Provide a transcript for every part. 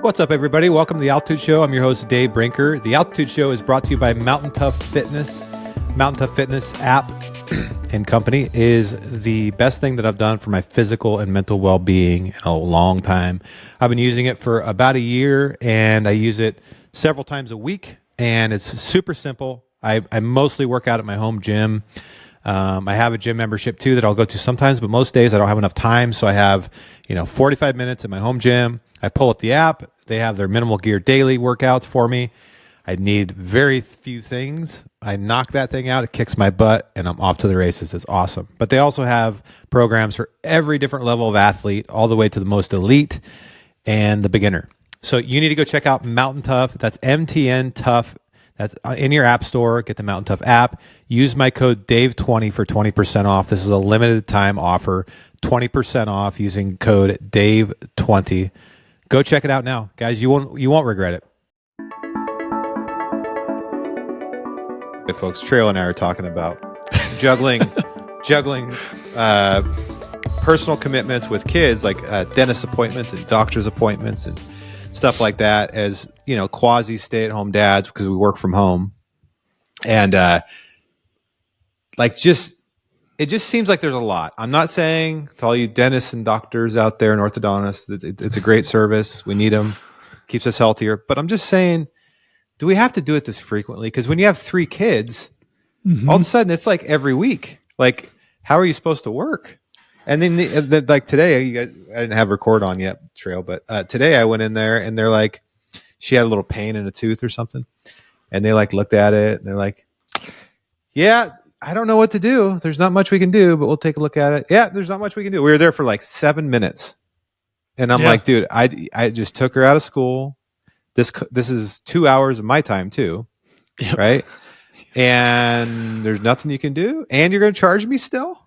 What's up, everybody? Welcome to the Altitude Show. I'm your host, Dave Brinker. The Altitude Show is brought to you by Mountain Tough Fitness. Mountain Tough Fitness app and company is the best thing that I've done for my physical and mental well-being in a long time. I've been using it for about a year, and I use it several times a week, and it's super simple. I mostly work out at my home gym. I have a gym membership too that I'll go to sometimes, but most days I don't have enough time. So I have, 45 minutes in my home gym. I pull up the app. They have their minimal gear daily workouts for me. I need very few things. I knock that thing out. It kicks my butt and I'm off to the races. It's awesome. But they also have programs for every different level of athlete, all the way to the most elite and the beginner. So you need to go check out Mountain Tough. That's MTN Tough. That's in your app store. Get the Mountain Tough app. Use my code DAVE20 for 20% off. This is a limited time offer. 20% off using code DAVE20. Go check it out now, guys. You won't regret it. Hey, folks, Trail and I are talking about juggling personal commitments with kids, like dentist appointments and doctor's appointments and stuff like that, as quasi stay-at-home dads, because we work from home. And it just seems like there's a lot. I'm not saying to all you dentists and doctors out there and orthodontists that it's a great service. We need them. Keeps us healthier. But I'm just saying, do we have to do it this frequently? Because when you have 3 kids, all of a sudden it's like every week. Like, how are you supposed to work? And then like today, you guys, I didn't have record on yet, Trail, but today I went in there and they're like, she had a little pain in a tooth or something. And they like looked at it and they're like, yeah, I don't know what to do. There's not much we can do, but we'll take a look at it. Yeah, there's not much we can do. We were there for like 7 minutes. And I'm like, dude, I just took her out of school. This is 2 hours of my time too. Yep. Right? And there's nothing you can do. And you're going to charge me still?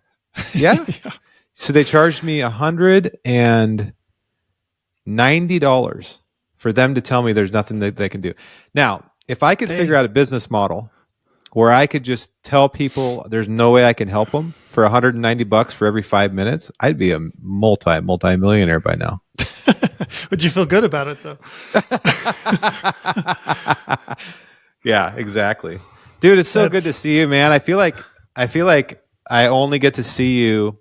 Yeah. Yeah. So they charged me $190 for them to tell me there's nothing that they can do. Now, if I could figure out a business model where I could just tell people there's no way I can help them for $190 for every 5 minutes, I'd be a multi-millionaire by now. Would you feel good about it though? Yeah, exactly. Dude, it's so good to see you, man. I feel like I only get to see you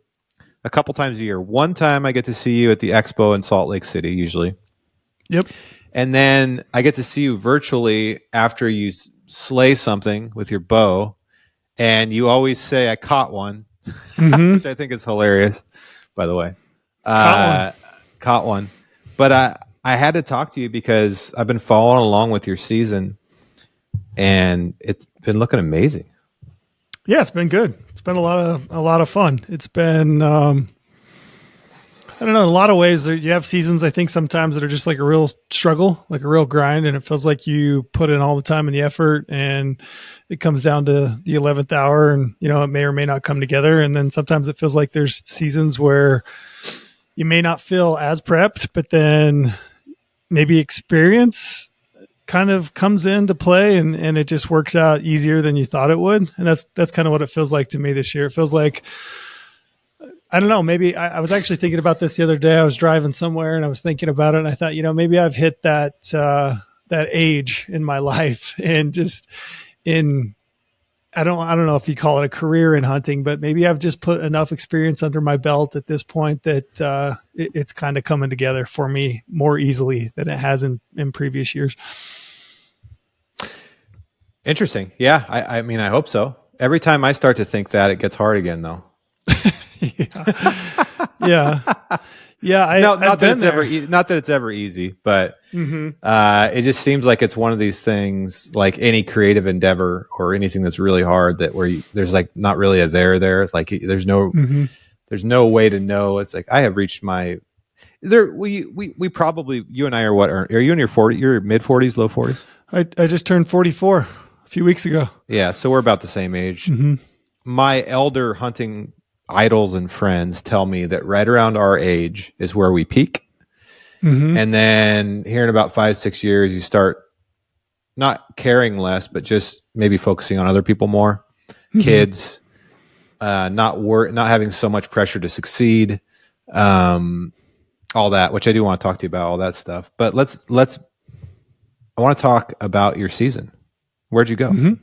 a couple times a year. One time I get to see you at the expo in Salt Lake City, usually. Yep. And then I get to see you virtually after you slay something with your bow. And you always say, I caught one, which I think is hilarious, by the way. Caught one. But I had to talk to you because I've been following along with your season and it's been looking amazing. Yeah, it's been good. It's been a lot of fun. It's been, I don't know, in a lot of ways you have seasons, I think sometimes that are just like a real struggle, like a real grind. And it feels like you put in all the time and the effort and it comes down to the 11th hour and, it may or may not come together. And then sometimes it feels like there's seasons where you may not feel as prepped, but then maybe experience kind of comes into play and it just works out easier than you thought it would. And that's kind of what it feels like to me this year. It feels like, I don't know, maybe I was actually thinking about this the other day. I was driving somewhere and I was thinking about it and I thought, maybe I've hit that age in my life and just I don't know if you call it a career in hunting, but maybe I've just put enough experience under my belt at this point that it's kind of coming together for me more easily than it has in previous years. Interesting. Yeah. I mean, I hope so. Every time I start to think that, it gets hard again though. Yeah. Not that it's ever easy, but it just seems like it's one of these things, like any creative endeavor or anything that's really hard, that there's like not really a there. Like there's no way to know. It's like I have reached my there. We probably, you and I are you in your 40s? You're mid 40s, low 40s. I just turned 44 a few weeks ago. Yeah, so we're about the same age. My elder hunting idols and friends tell me that right around our age is where we peak. And then here in about 5-6 years, you start not caring less, but just maybe focusing on other people more, kids, not having so much pressure to succeed. all that, which I do want to talk to you about all that stuff. But I want to talk about your season. Where'd you go? Mm-hmm.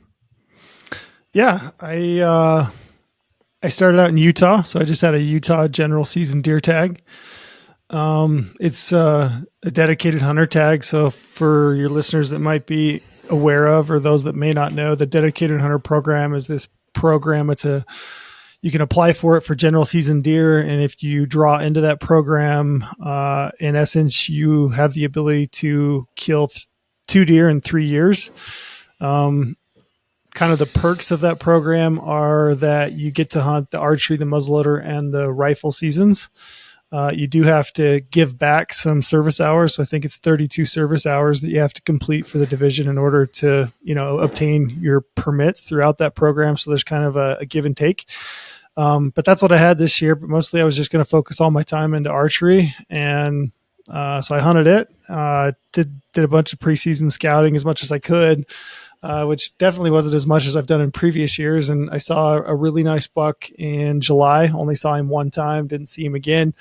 Yeah, I started out in Utah, so I just had a Utah general season deer tag. It's a dedicated hunter tag. So for your listeners that might be aware of, or those that may not know, the dedicated hunter program is this program. You can apply for it for general season deer. And if you draw into that program, in essence, you have the ability to kill 2 deer in 3 years. Kind of the perks of that program are that you get to hunt the archery, the muzzleloader, and the rifle seasons. You do have to give back some service hours. So I think it's 32 service hours that you have to complete for the division in order to, obtain your permits throughout that program. So there's kind of a give and take. But that's what I had this year. But mostly I was just going to focus all my time into archery. And so I hunted it, did a bunch of preseason scouting as much as I could. Which definitely wasn't as much as I've done in previous years. And I saw a really nice buck in July. Only saw him one time, didn't see him again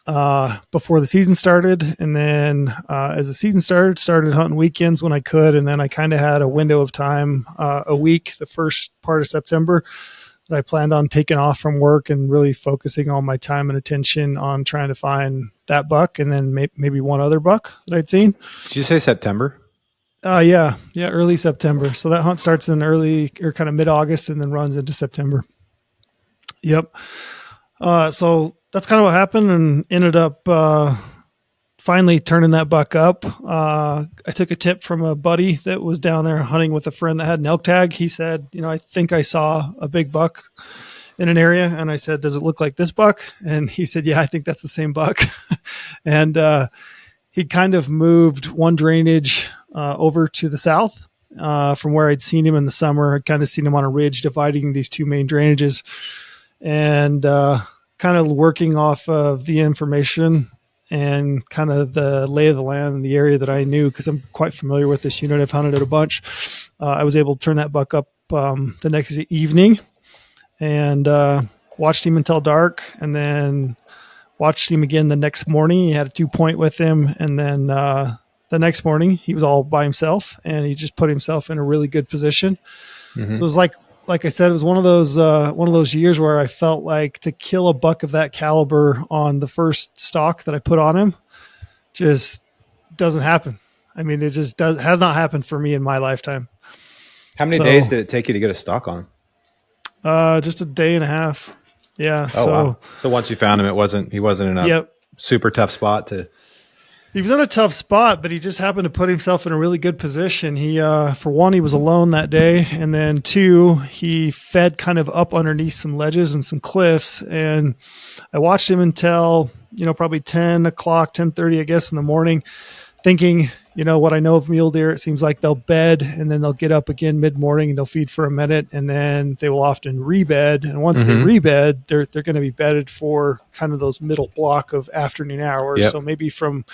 before the season started. And then as the season started hunting weekends when I could. And then I kind of had a window of time, a week, the first part of September, that I planned on taking off from work and really focusing all my time and attention on trying to find that buck and then maybe one other buck that I'd seen. Did you say September? Yeah, early September. So that hunt starts in early or kind of mid-August and then runs into September. Yep. So that's kind of what happened, and ended up finally turning that buck up. I took a tip from a buddy that was down there hunting with a friend that had an elk tag. He said, I think I saw a big buck in an area. And I said, does it look like this buck? And he said, yeah, I think that's the same buck. And he kind of moved one drainage over to the south from where I'd seen him in the summer. I'd kind of seen him on a ridge dividing these 2 main drainages, and kind of working off of the information and kind of the lay of the land in the area that I knew, because I'm quite familiar with this unit. I've hunted it a bunch. I was able to turn that buck up the next evening and watched him until dark, and then watched him again the next morning. He had a 2-point with him, and then the next morning he was all by himself, and he just put himself in a really good position. Mm-hmm. So it was like I said, it was one of those years where I felt like to kill a buck of that caliber on the first stalk that I put on him just doesn't happen. I mean, it just has not happened for me in my lifetime. How many days did it take you to get a stalk on him? Just a day and a half. Yeah. Oh, wow. So once you found him, he wasn't in a super tough spot to. He was in a tough spot, but he just happened to put himself in a really good position. He, for one, he was alone that day. And then 2, he fed kind of up underneath some ledges and some cliffs. And I watched him until, probably 10 o'clock, 10:30, I guess, in the morning, thinking, what I know of mule deer, it seems like they'll bed and then they'll get up again mid-morning and they'll feed for a minute, and then they will often rebed. And once they rebed, they're going to be bedded for kind of those middle block of afternoon hours. Yep. So maybe from,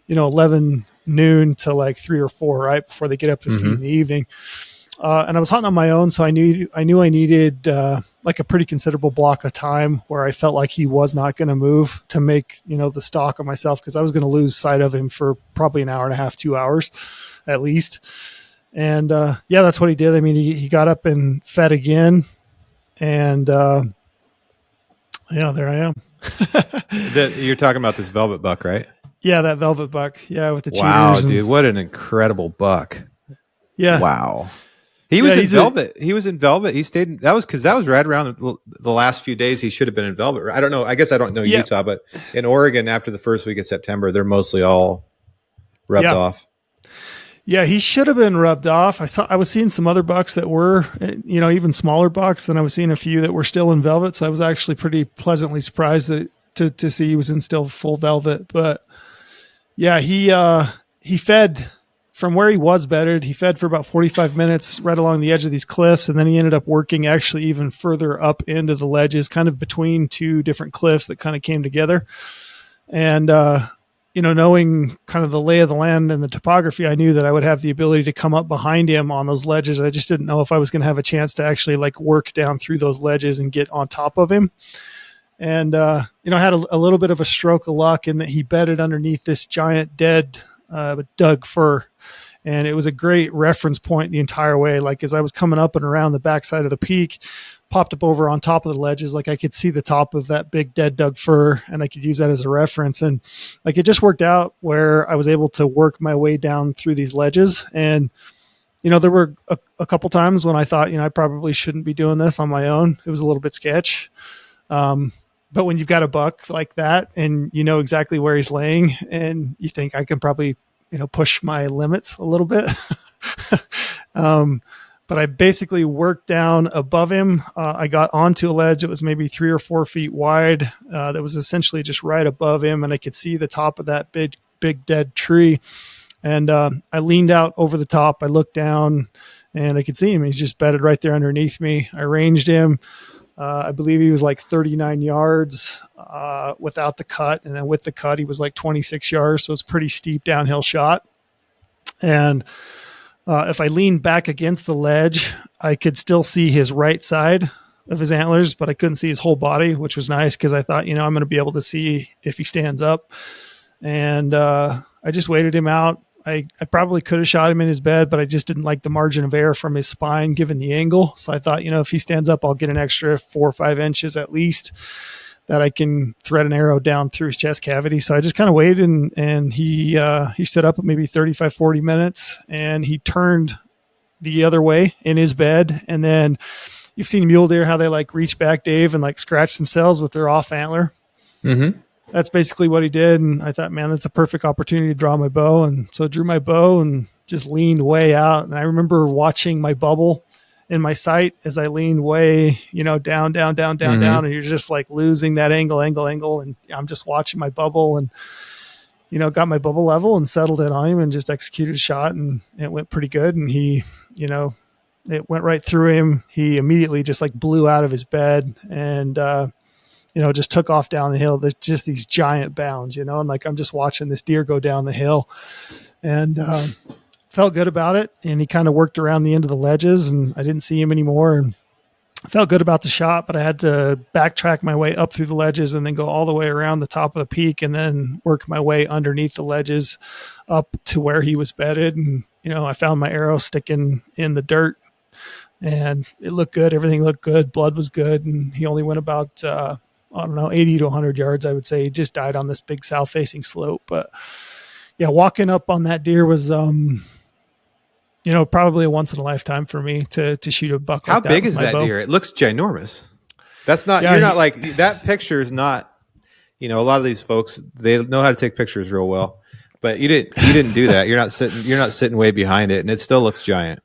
11 noon to like 3 or 4, right, before they get up to feed in the evening. And I was hunting on my own, so I knew I needed like a pretty considerable block of time where I felt like he was not going to move to make, the stalk on myself, because I was going to lose sight of him for probably an hour and a half, 2 hours at least. And that's what he did. I mean, he got up and fed again, and there I am. You're talking about this velvet buck, right? Yeah, that velvet buck. Yeah, with the cheaters. Wow, dude, what an incredible buck. Yeah. Wow. He was in velvet. He was in velvet. He stayed. That was right around the last few days. He should have been in velvet. I don't know. I guess I don't know Utah, but in Oregon, after the first week of September, they're mostly all rubbed off. Yeah, he should have been rubbed off. I was seeing some other bucks that were, even smaller bucks. Then I was seeing a few that were still in velvet. So I was actually pretty pleasantly surprised to see he was in still full velvet. But yeah, he fed from where he was bedded. He fed for about 45 minutes right along the edge of these cliffs. And then he ended up working actually even further up into the ledges, kind of between 2 different cliffs that kind of came together. And, knowing kind of the lay of the land and the topography, I knew that I would have the ability to come up behind him on those ledges. I just didn't know if I was going to have a chance to actually like work down through those ledges and get on top of him. and had a little bit of a stroke of luck in that he bedded underneath this giant dead Doug fir. And it was a great reference point the entire way. Like as I was coming up and around the backside of the peak, popped up over on top of the ledges, like I could see the top of that big dead Doug fir, and I could use that as a reference. And like it just worked out where I was able to work my way down through these ledges. And there were a couple times when I thought, I probably shouldn't be doing this on my own. It was a little bit sketch. But when you've got a buck like that and you know exactly where he's laying and you think I can probably, push my limits a little bit. But I basically worked down above him. I got onto a ledge. It was maybe 3 or 4 feet wide. That was essentially just right above him. And I could see the top of that big dead tree. And I leaned out over the top. I looked down and I could see him. He's just bedded right there underneath me. I ranged him. I believe he was like 39 yards without the cut. And then with the cut, he was like 26 yards. So it's pretty steep downhill shot. And if I leaned back against the ledge, I could still see his right side of his antlers, but I couldn't see his whole body, which was nice because I thought, I'm going to be able to see if he stands up. And I just waited him out. I probably could have shot him in his bed, but I just didn't like the margin of error from his spine given the angle. So I thought, if he stands up, I'll get an extra 4 or 5 inches at least that I can thread an arrow down through his chest cavity. So I just kind of waited and he stood up at maybe 35, 40 minutes and he turned the other way in his bed. And then you've seen mule deer, how they like reach back, Dave, and like scratch themselves with their off antler. Mm-hmm. That's basically what he did. And I thought, man, that's a perfect opportunity to draw my bow. And so I drew my bow and just leaned way out. And I remember watching my bubble in my sight as I leaned way, down, mm-hmm. down. And you're just like losing that angle. And I'm just watching my bubble and, got my bubble level and settled it on him and just executed a shot. And it went pretty good. And he, it went right through him. He immediately just like blew out of his bed and, just took off down the hill. There's just these giant bounds, and like I'm just watching this deer go down the hill and felt good about it. And he kind of worked around the end of the ledges and I didn't see him anymore. And I felt good about the shot, but I had to backtrack my way up through the ledges and then go all the way around the top of the peak and then work my way underneath the ledges up to where he was bedded. And, I found my arrow sticking in the dirt and it looked good. Everything looked good. Blood was good. And he only went about, 80 to 100 yards, I would say. He just died on this big south-facing slope. But, yeah, walking up on that deer was, probably a once-in-a-lifetime for me to shoot a buck like that. How big is that deer? It looks ginormous. That's not – you're not like – that picture is not – a lot of these folks, they know how to take pictures real well. But you didn't do that. You're not sitting way behind it, and it still looks giant.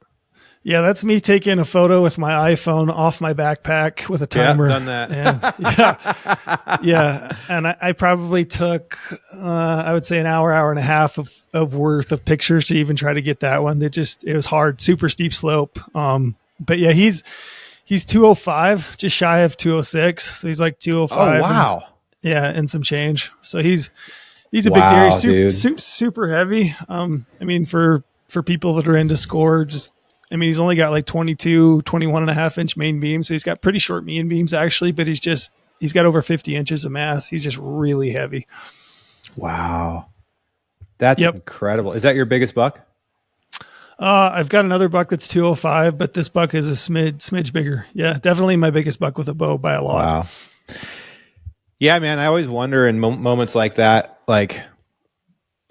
Yeah, that's me taking a photo with my iPhone off my backpack with a timer. Yeah, done that. And, yeah. And I probably took, I would say an hour and a half of worth of pictures to even try to get that one. It was hard, super steep slope. But yeah, he's 205, just shy of 206. So he's like 205. Oh, wow. And some change. So he's a big deer. He's super heavy. For people that are into score, he's only got like 21 and a half inch main beam. So he's got pretty short main beams actually, but he's got over 50 inches of mass. He's just really heavy. Wow. That's incredible. Is that your biggest buck? I've got another buck that's 205, but this buck is a smidge bigger. Yeah, definitely my biggest buck with a bow by a lot. Wow. Yeah, man. I always wonder in moments like that, like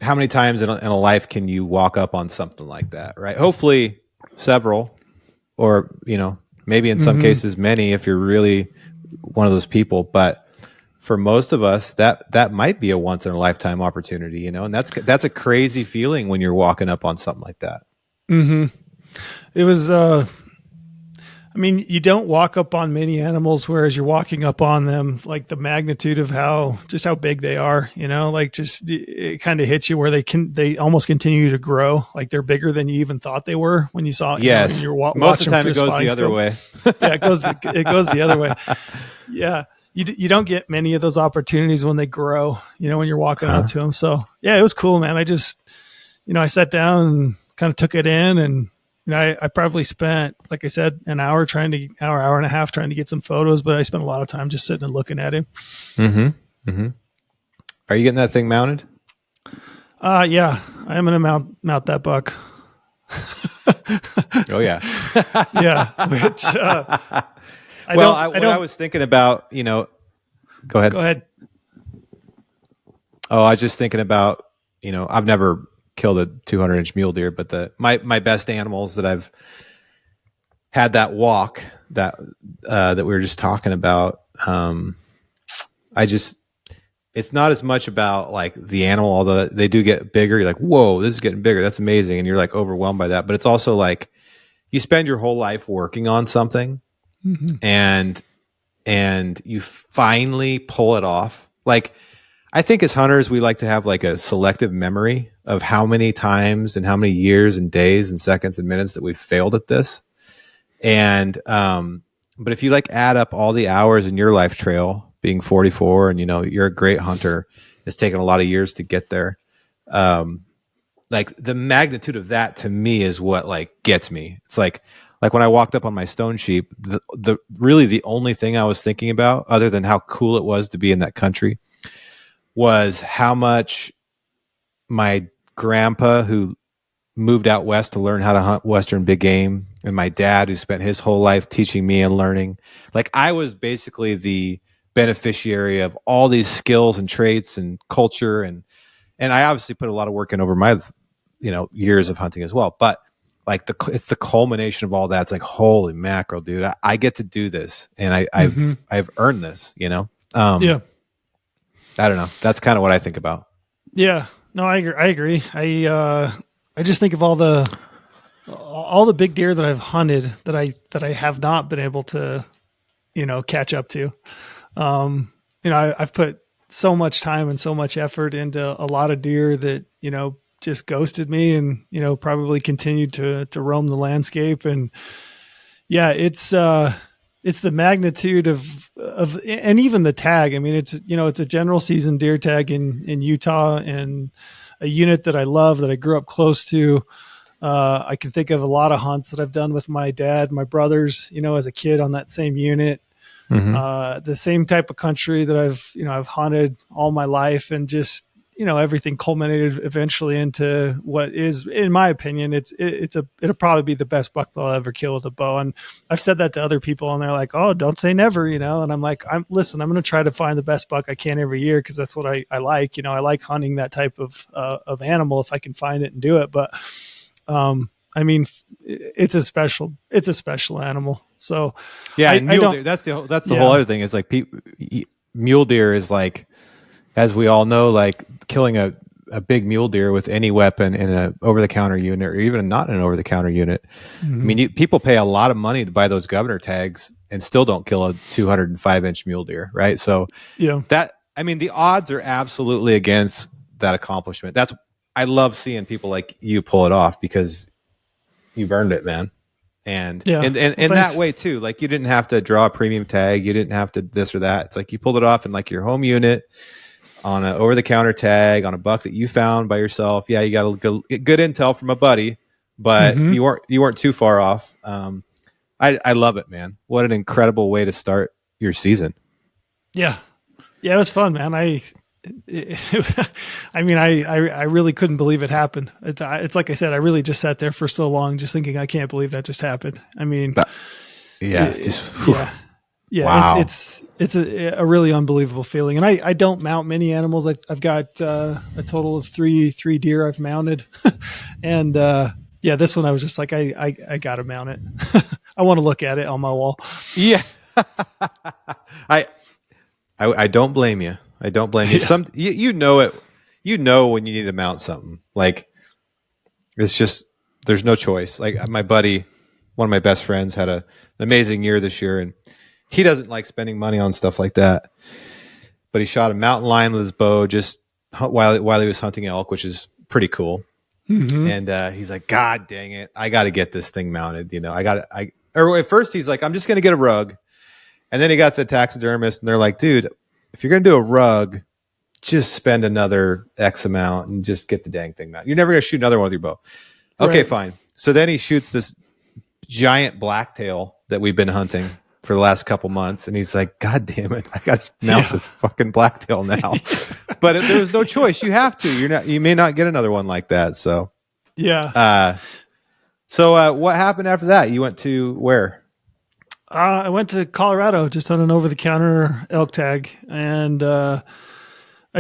how many times in a life can you walk up on something like that, right? Hopefully several, or maybe in some cases many if you're really one of those people. But for most of us, that might be a once in a lifetime opportunity, and that's a crazy feeling when you're walking up on something like that. It was you don't walk up on many animals, whereas you're walking up on them, like the magnitude of how big they are, it kind of hits you where they almost continue to grow. Like they're bigger than you even thought they were when you saw it. Yes. Most of the time it goes the other way. Yeah, it goes the other way. Yeah. You don't get many of those opportunities when they grow, when you're walking up to them. So yeah, it was cool, man. I just, I sat down and kind of took it in and, I probably spent, like I said, an hour hour and a half trying to get some photos, but I spent a lot of time just sitting and looking at him. Mm-hmm. Mm-hmm. Are you getting that thing mounted? Yeah, I am going to mount that buck. Oh yeah. Yeah. Which, I was thinking about, go ahead. Go ahead. Oh, I was just thinking about, I've never killed a 200-inch mule deer, but my best animals that I've had that walk that we were just talking about. It's not as much about like the animal, although they do get bigger. You're like, whoa, this is getting bigger. That's amazing. And you're like overwhelmed by that. But it's also like you spend your whole life working on something and you finally pull it off. Like, I think as hunters, we like to have like a selective memory of how many times and how many years and days and seconds and minutes that we've failed at this. And, but if you like add up all the hours in your life trail, being 44 and, you're a great hunter, it's taken a lot of years to get there. Like the magnitude of that to me is what like gets me. It's like when I walked up on my stone sheep, really the only thing I was thinking about other than how cool it was to be in that country was how much my grandpa, who moved out west to learn how to hunt Western big game, and my dad, who spent his whole life teaching me and learning, like I was basically the beneficiary of all these skills and traits and culture. And I obviously put a lot of work in over my, years of hunting as well. But like it's the culmination of all that. It's like, holy mackerel, dude, I get to do this. And I've earned this, Yeah. I don't know. That's kind of what I think about. Yeah, no, I agree. I just think of all the big deer that I've hunted that I have not been able to, catch up to. I've put so much time and so much effort into a lot of deer that, just ghosted me and, probably continued to roam the landscape. And yeah, it's the magnitude of, and even the tag. I mean, it's a general season deer tag in Utah, and a unit that I love, that I grew up close to. I can think of a lot of hunts that I've done with my dad, my brothers, as a kid on that same unit. The same type of country that I've hunted all my life, and just, everything culminated eventually into what is, in my opinion, it'll probably be the best buck that I'll ever kill with a bow. And I've said that to other people, and they're like, oh, don't say never, and I'm like, I'm going to try to find the best buck I can every year, because that's what I like. I like hunting that type of animal if I can find it and do it. But I mean, it's a special animal. So yeah, and mule deer, that's the whole other thing is like mule deer is like, as we all know, like killing a big mule deer with any weapon in an over-the-counter unit, or even not in an over-the-counter unit. I mean, people pay a lot of money to buy those governor tags and still don't kill a 205-inch mule deer, right? So the odds are absolutely against that accomplishment. I love seeing people like you pull it off, because you've earned it, man. And that way too, like you didn't have to draw a premium tag. You didn't have to this or that. It's like you pulled it off in like your home unit on an over-the-counter tag on a buck that you found by yourself. Yeah, you got good intel from a buddy, but you weren't too far off. I love it, man. What an incredible way to start your season. Yeah, it was fun, man. I really couldn't believe it happened. It's like I said, I really just sat there for so long just thinking, I can't believe that just happened. I mean, wow. It's a really unbelievable feeling. And I don't mount many animals. I've got a total of three deer I've mounted. And this one I was just like, I got to mount it. I want to look at it on my wall. Yeah. I don't blame you. I don't blame you. Yeah. You know it. You know when you need to mount something. Like, it's just, there's no choice. Like my buddy, one of my best friends, had an amazing year this year, and he doesn't like spending money on stuff like that. But he shot a mountain lion with his bow just while he was hunting elk, which is pretty cool. And he's like, God dang it, I got to get this thing mounted. Or at first he's like, I'm just going to get a rug. And then he got the taxidermist, and they're like, dude, if you're going to do a rug, just spend another X amount and just get the dang thing mounted. You're never going to shoot another one with your bow. Okay, fine. So then he shoots this giant blacktail that we've been hunting for the last couple months, and he's like, God damn it, I got to mount the fucking blacktail now. But there was no choice. You have to. You may not get another one like that. So So what happened after that? You went to where? I went to Colorado just on an over-the-counter elk tag, and I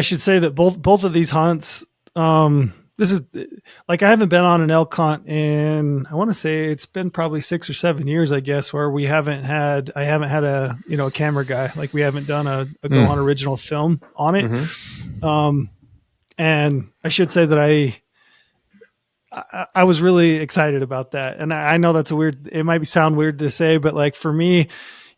should say that both of these hunts, this is like, I haven't been on an elk hunt in, I want to say it's been probably 6 or 7 years, I guess, where I haven't had a camera guy. Like, we haven't done a goHUNT original film on it. Mm-hmm. And I should say that I was really excited about that. And I know that's it might sound weird to say, but like, for me,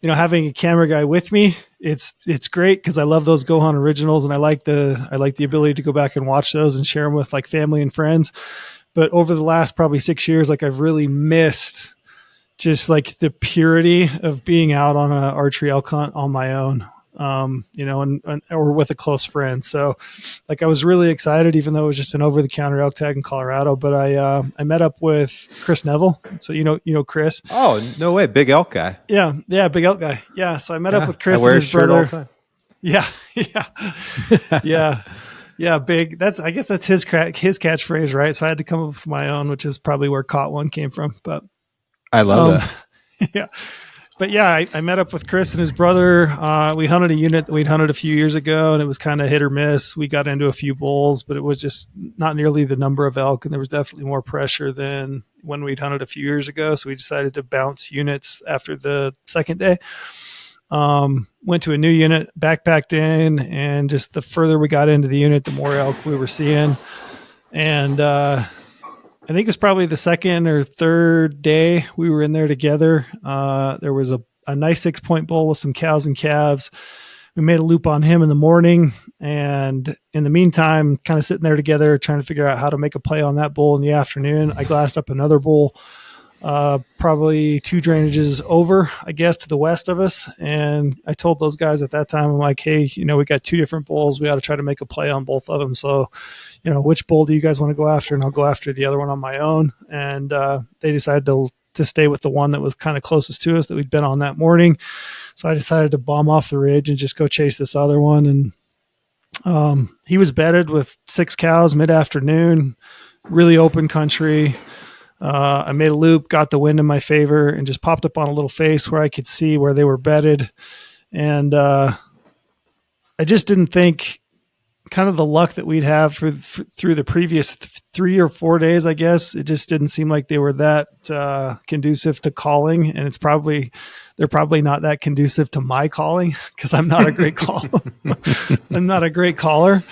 having a camera guy with me, it's great, because I love those goHUNT originals, and I like the ability to go back and watch those and share them with like family and friends. But over the last probably 6 years, like, I've really missed just like the purity of being out on an archery elk hunt on my own, or with a close friend. So like, I was really excited, even though it was just an over-the-counter elk tag in Colorado. But I met up with Chris Neville. So Chris. Oh, no way, big elk guy. Yeah, big elk guy. Yeah, so I met up with Chris and his brother. All the time. Yeah, big. I guess that's his catchphrase, right? So I had to come up with my own, which is probably where Caught One came from. But I love that. Yeah. But yeah, I met up with Chris and his brother. We hunted a unit that we'd hunted a few years ago, and it was kind of hit or miss. We got into a few bulls, but it was just not nearly the number of elk, and there was definitely more pressure than when we'd hunted a few years ago. So we decided to bounce units after the second day. Went to a new unit, backpacked in, and just the further we got into the unit, the more elk we were seeing. And I think it's probably the second or third day we were in there together. There was a nice 6-point bull with some cows and calves. We made a loop on him in the morning, and in the meantime, kind of sitting there together, trying to figure out how to make a play on that bull in the afternoon. I glassed up another bull, probably 2 drainages over, I guess, to the west of us. And I told those guys at that time, I'm like, hey, we got 2 different bulls. We got to try to make a play on both of them. So, which bull do you guys want to go after? And I'll go after the other one on my own. And they decided to stay with the one that was kind of closest to us that we'd been on that morning. So I decided to bomb off the ridge and just go chase this other one. And he was bedded with 6 cows mid-afternoon, really open country. I made a loop, got the wind in my favor, and just popped up on a little face where I could see where they were bedded. And I just didn't think kind of the luck that we'd have through the previous 3 or 4 days, I guess. It just didn't seem like they were that conducive to calling. And they're probably not that conducive to my calling, because I'm not a great I'm not a great caller.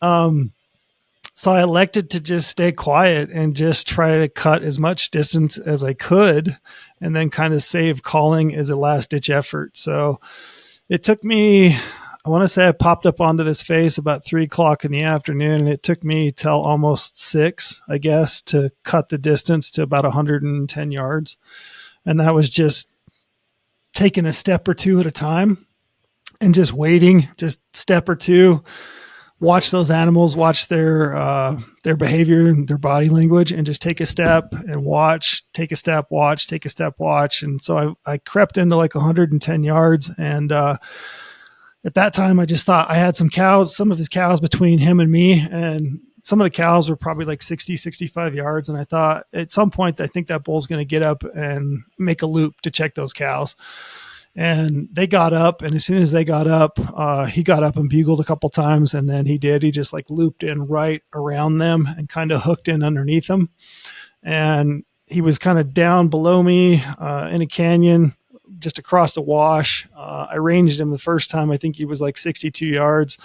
So I elected to just stay quiet and just try to cut as much distance as I could, and then kind of save calling as a last ditch effort. So it took me, I want to say I popped up onto this face about 3:00 in the afternoon, and it took me till almost 6, I guess, to cut the distance to about 110 yards. And that was just taking a step or two at a time and just waiting, just step or two, watch those animals, watch their behavior, their body language, and just take a step and watch, take a step, watch, take a step, watch. And so I crept into like 110 yards. And at that time, I just thought I had some of his cows between him and me. And some of the cows were probably like 60, 65 yards. And I thought at some point, I think that bull's going to get up and make a loop to check those cows. And they got up, and as soon as they got up, he got up and bugled a couple times, and then he just like looped in right around them and kind of hooked in underneath them. And he was kind of down below me in a canyon just across the wash. I ranged him the first time. I think he was like 62 yards.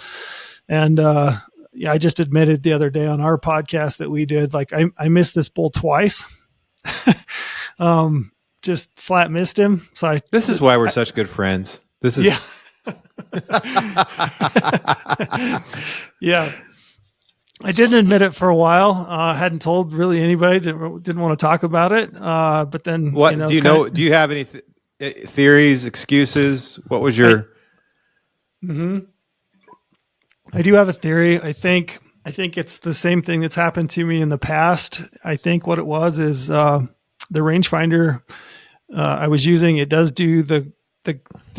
And I just admitted the other day on our podcast that we did, like I missed this bull twice. Just flat missed him. So this is why we're such good friends. This is yeah. Yeah. I didn't admit it for a while. Hadn't told really anybody. Didn't want to talk about it. But then what do you know? Do you have any theories, excuses? What was your? I do have a theory. I think I think it's the same thing that's happened to me in the past. I think what it was is the rangefinder I was using, it does do the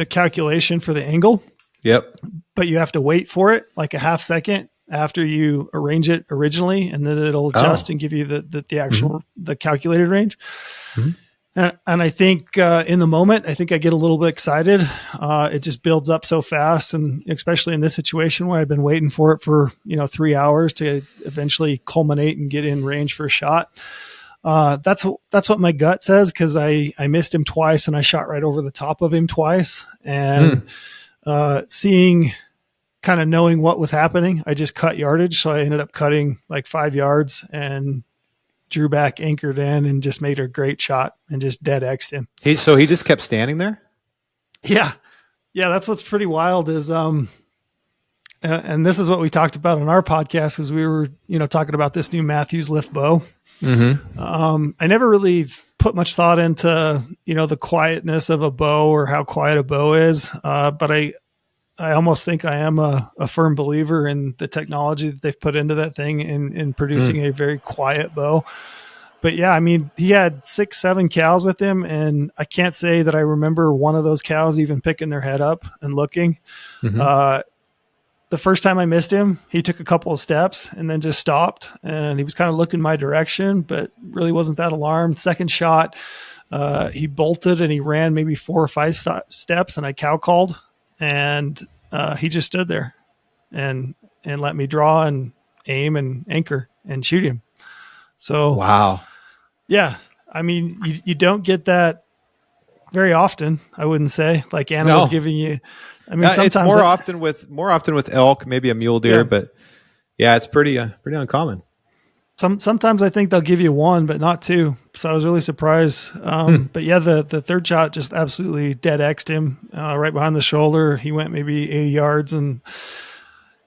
calculation for the angle. Yep. But you have to wait for it like a half second after you arrange it originally, and then it'll adjust and give you the actual the calculated range. Mm-hmm. And I think in the moment, I think I get a little bit excited. It just builds up so fast, and especially in this situation where I've been waiting for it for 3 hours to eventually culminate and get in range for a shot. That's what my gut says, because I missed him twice and I shot right over the top of him twice. And seeing, kind of knowing what was happening, I just cut yardage. So I ended up cutting like 5 yards and drew back, anchored in, and just made a great shot and just dead X'd him. So he just kept standing there? Yeah. Yeah. That's what's pretty wild is, and this is what we talked about on our podcast, because we were, talking about this new Matthews lift bow. Mm-hmm. I never really put much thought into, the quietness of a bow or how quiet a bow is. But I almost think I am a firm believer in the technology that they've put into that thing in producing a very quiet bow. But yeah, I mean, he had 6-7 cows with him, and I can't say that I remember one of those cows even picking their head up and looking. Mm-hmm. The first time I missed him, he took a couple of steps and then just stopped, and he was kind of looking my direction, but really wasn't that alarmed. Second shot, he bolted and he ran maybe 4 or 5 steps, and I cow called, and he just stood there and let me draw and aim and anchor and shoot him. So, wow. Yeah. I mean, you don't get that very often, I wouldn't say, like animals giving you, I mean, sometimes it's more often with elk, maybe a mule deer, but yeah, it's pretty uncommon. Sometimes I think they'll give you 1, but not 2. So I was really surprised. But yeah, the third shot just absolutely dead X'd him right behind the shoulder. He went maybe 80 yards, and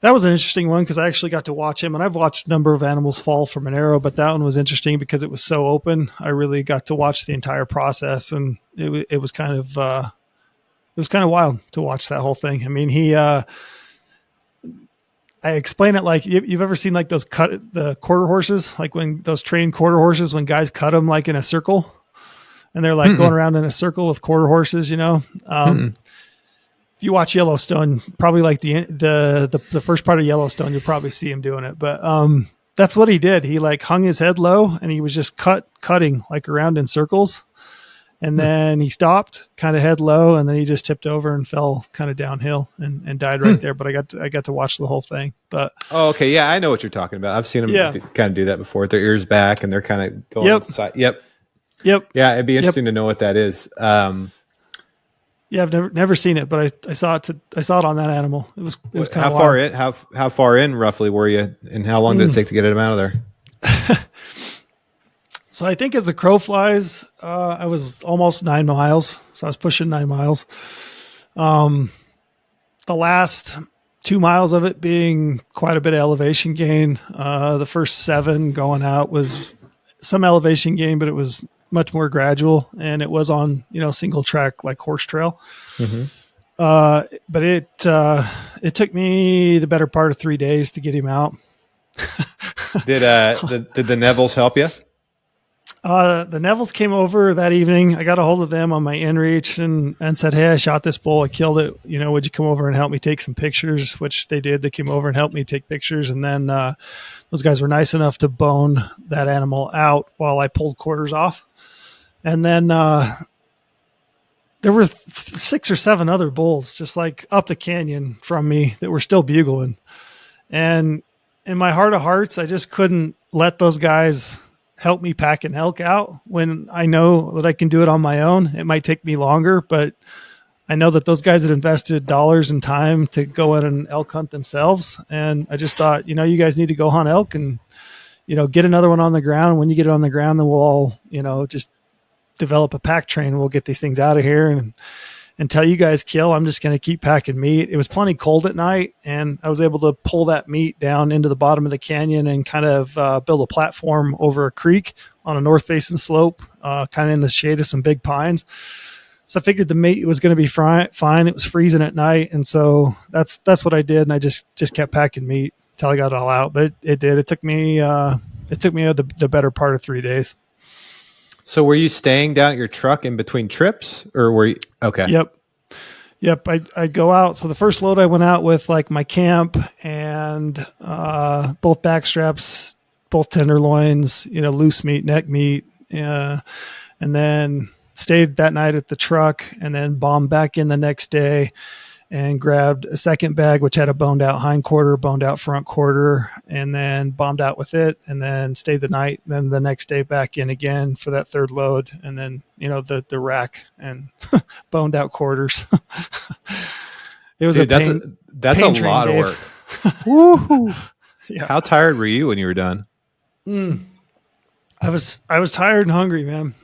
that was an interesting one because I actually got to watch him, and I've watched a number of animals fall from an arrow, but that one was interesting because it was so open. I really got to watch the entire process, and it was kind of wild to watch that whole thing. I mean, I explain it like you've ever seen like those the quarter horses, like when those trained quarter horses, when guys cut them like in a circle, and they're like going around in a circle with quarter horses, If you watch Yellowstone, probably like the first part of Yellowstone, you'll probably see him doing it. But that's what he did. He like hung his head low, and he was just cutting like around in circles. And then he stopped, kind of head low, and then he just tipped over and fell kind of downhill and died right there. But I got to watch the whole thing. But okay, yeah, I know what you're talking about. I've seen them kind of do that before, with their ears back, and they're kind of going inside. Yep. Yeah, it'd be interesting to know what that is. Yeah, I've never seen it, but I saw it. I saw it on that animal. It was kind of wild. How far in roughly were you, and how long did it take to get him out of there? So I think as the crow flies, I was almost 9 miles. So I was pushing 9 miles. The last 2 miles of it being quite a bit of elevation gain. The first 7 going out was some elevation gain, but it was much more gradual, and it was on, single track, like horse trail. Mm-hmm. But it took me the better part of 3 days to get him out. Did the Nevilles help you? The Nevilles came over that evening. I got a hold of them on my inReach and said, "Hey, I shot this bull. I killed it. Would you come over and help me take some pictures?" Which they did. They came over and helped me take pictures. And then those guys were nice enough to bone that animal out while I pulled quarters off. And then there were 6 or 7 other bulls just like up the canyon from me that were still bugling. And in my heart of hearts, I just couldn't let those guys help me pack an elk out when I know that I can do it on my own. It might take me longer, but I know that those guys had invested dollars and time to go in and elk hunt themselves. And I just thought, you guys need to go hunt elk and, get another one on the ground. When you get it on the ground, then we'll all, just develop a pack train. We'll get these things out of here. And until you guys kill, I'm just going to keep packing meat. It was plenty cold at night, and I was able to pull that meat down into the bottom of the canyon and kind of build a platform over a creek on a north-facing slope, kind of in the shade of some big pines. So I figured the meat was going to be fine. It was freezing at night, and so that's what I did, and I just kept packing meat I got it all out. But it did. It took me the better part of 3 days. So were you staying down at your truck in between trips, or were you okay? Yep. I go out. So the first load I went out with like my camp and both back straps, both tenderloins, loose meat, neck meat, and then stayed that night at the truck and then bombed back in the next day and grabbed a second bag, which had a boned out hind quarter, boned out front quarter, and then bombed out with it and then stayed the night. Then the next day back in again for that third load. And then, the rack and boned out quarters. It was that's a lot of work. Woo-hoo. Yeah. How tired were you when you were done? I was tired and hungry, man.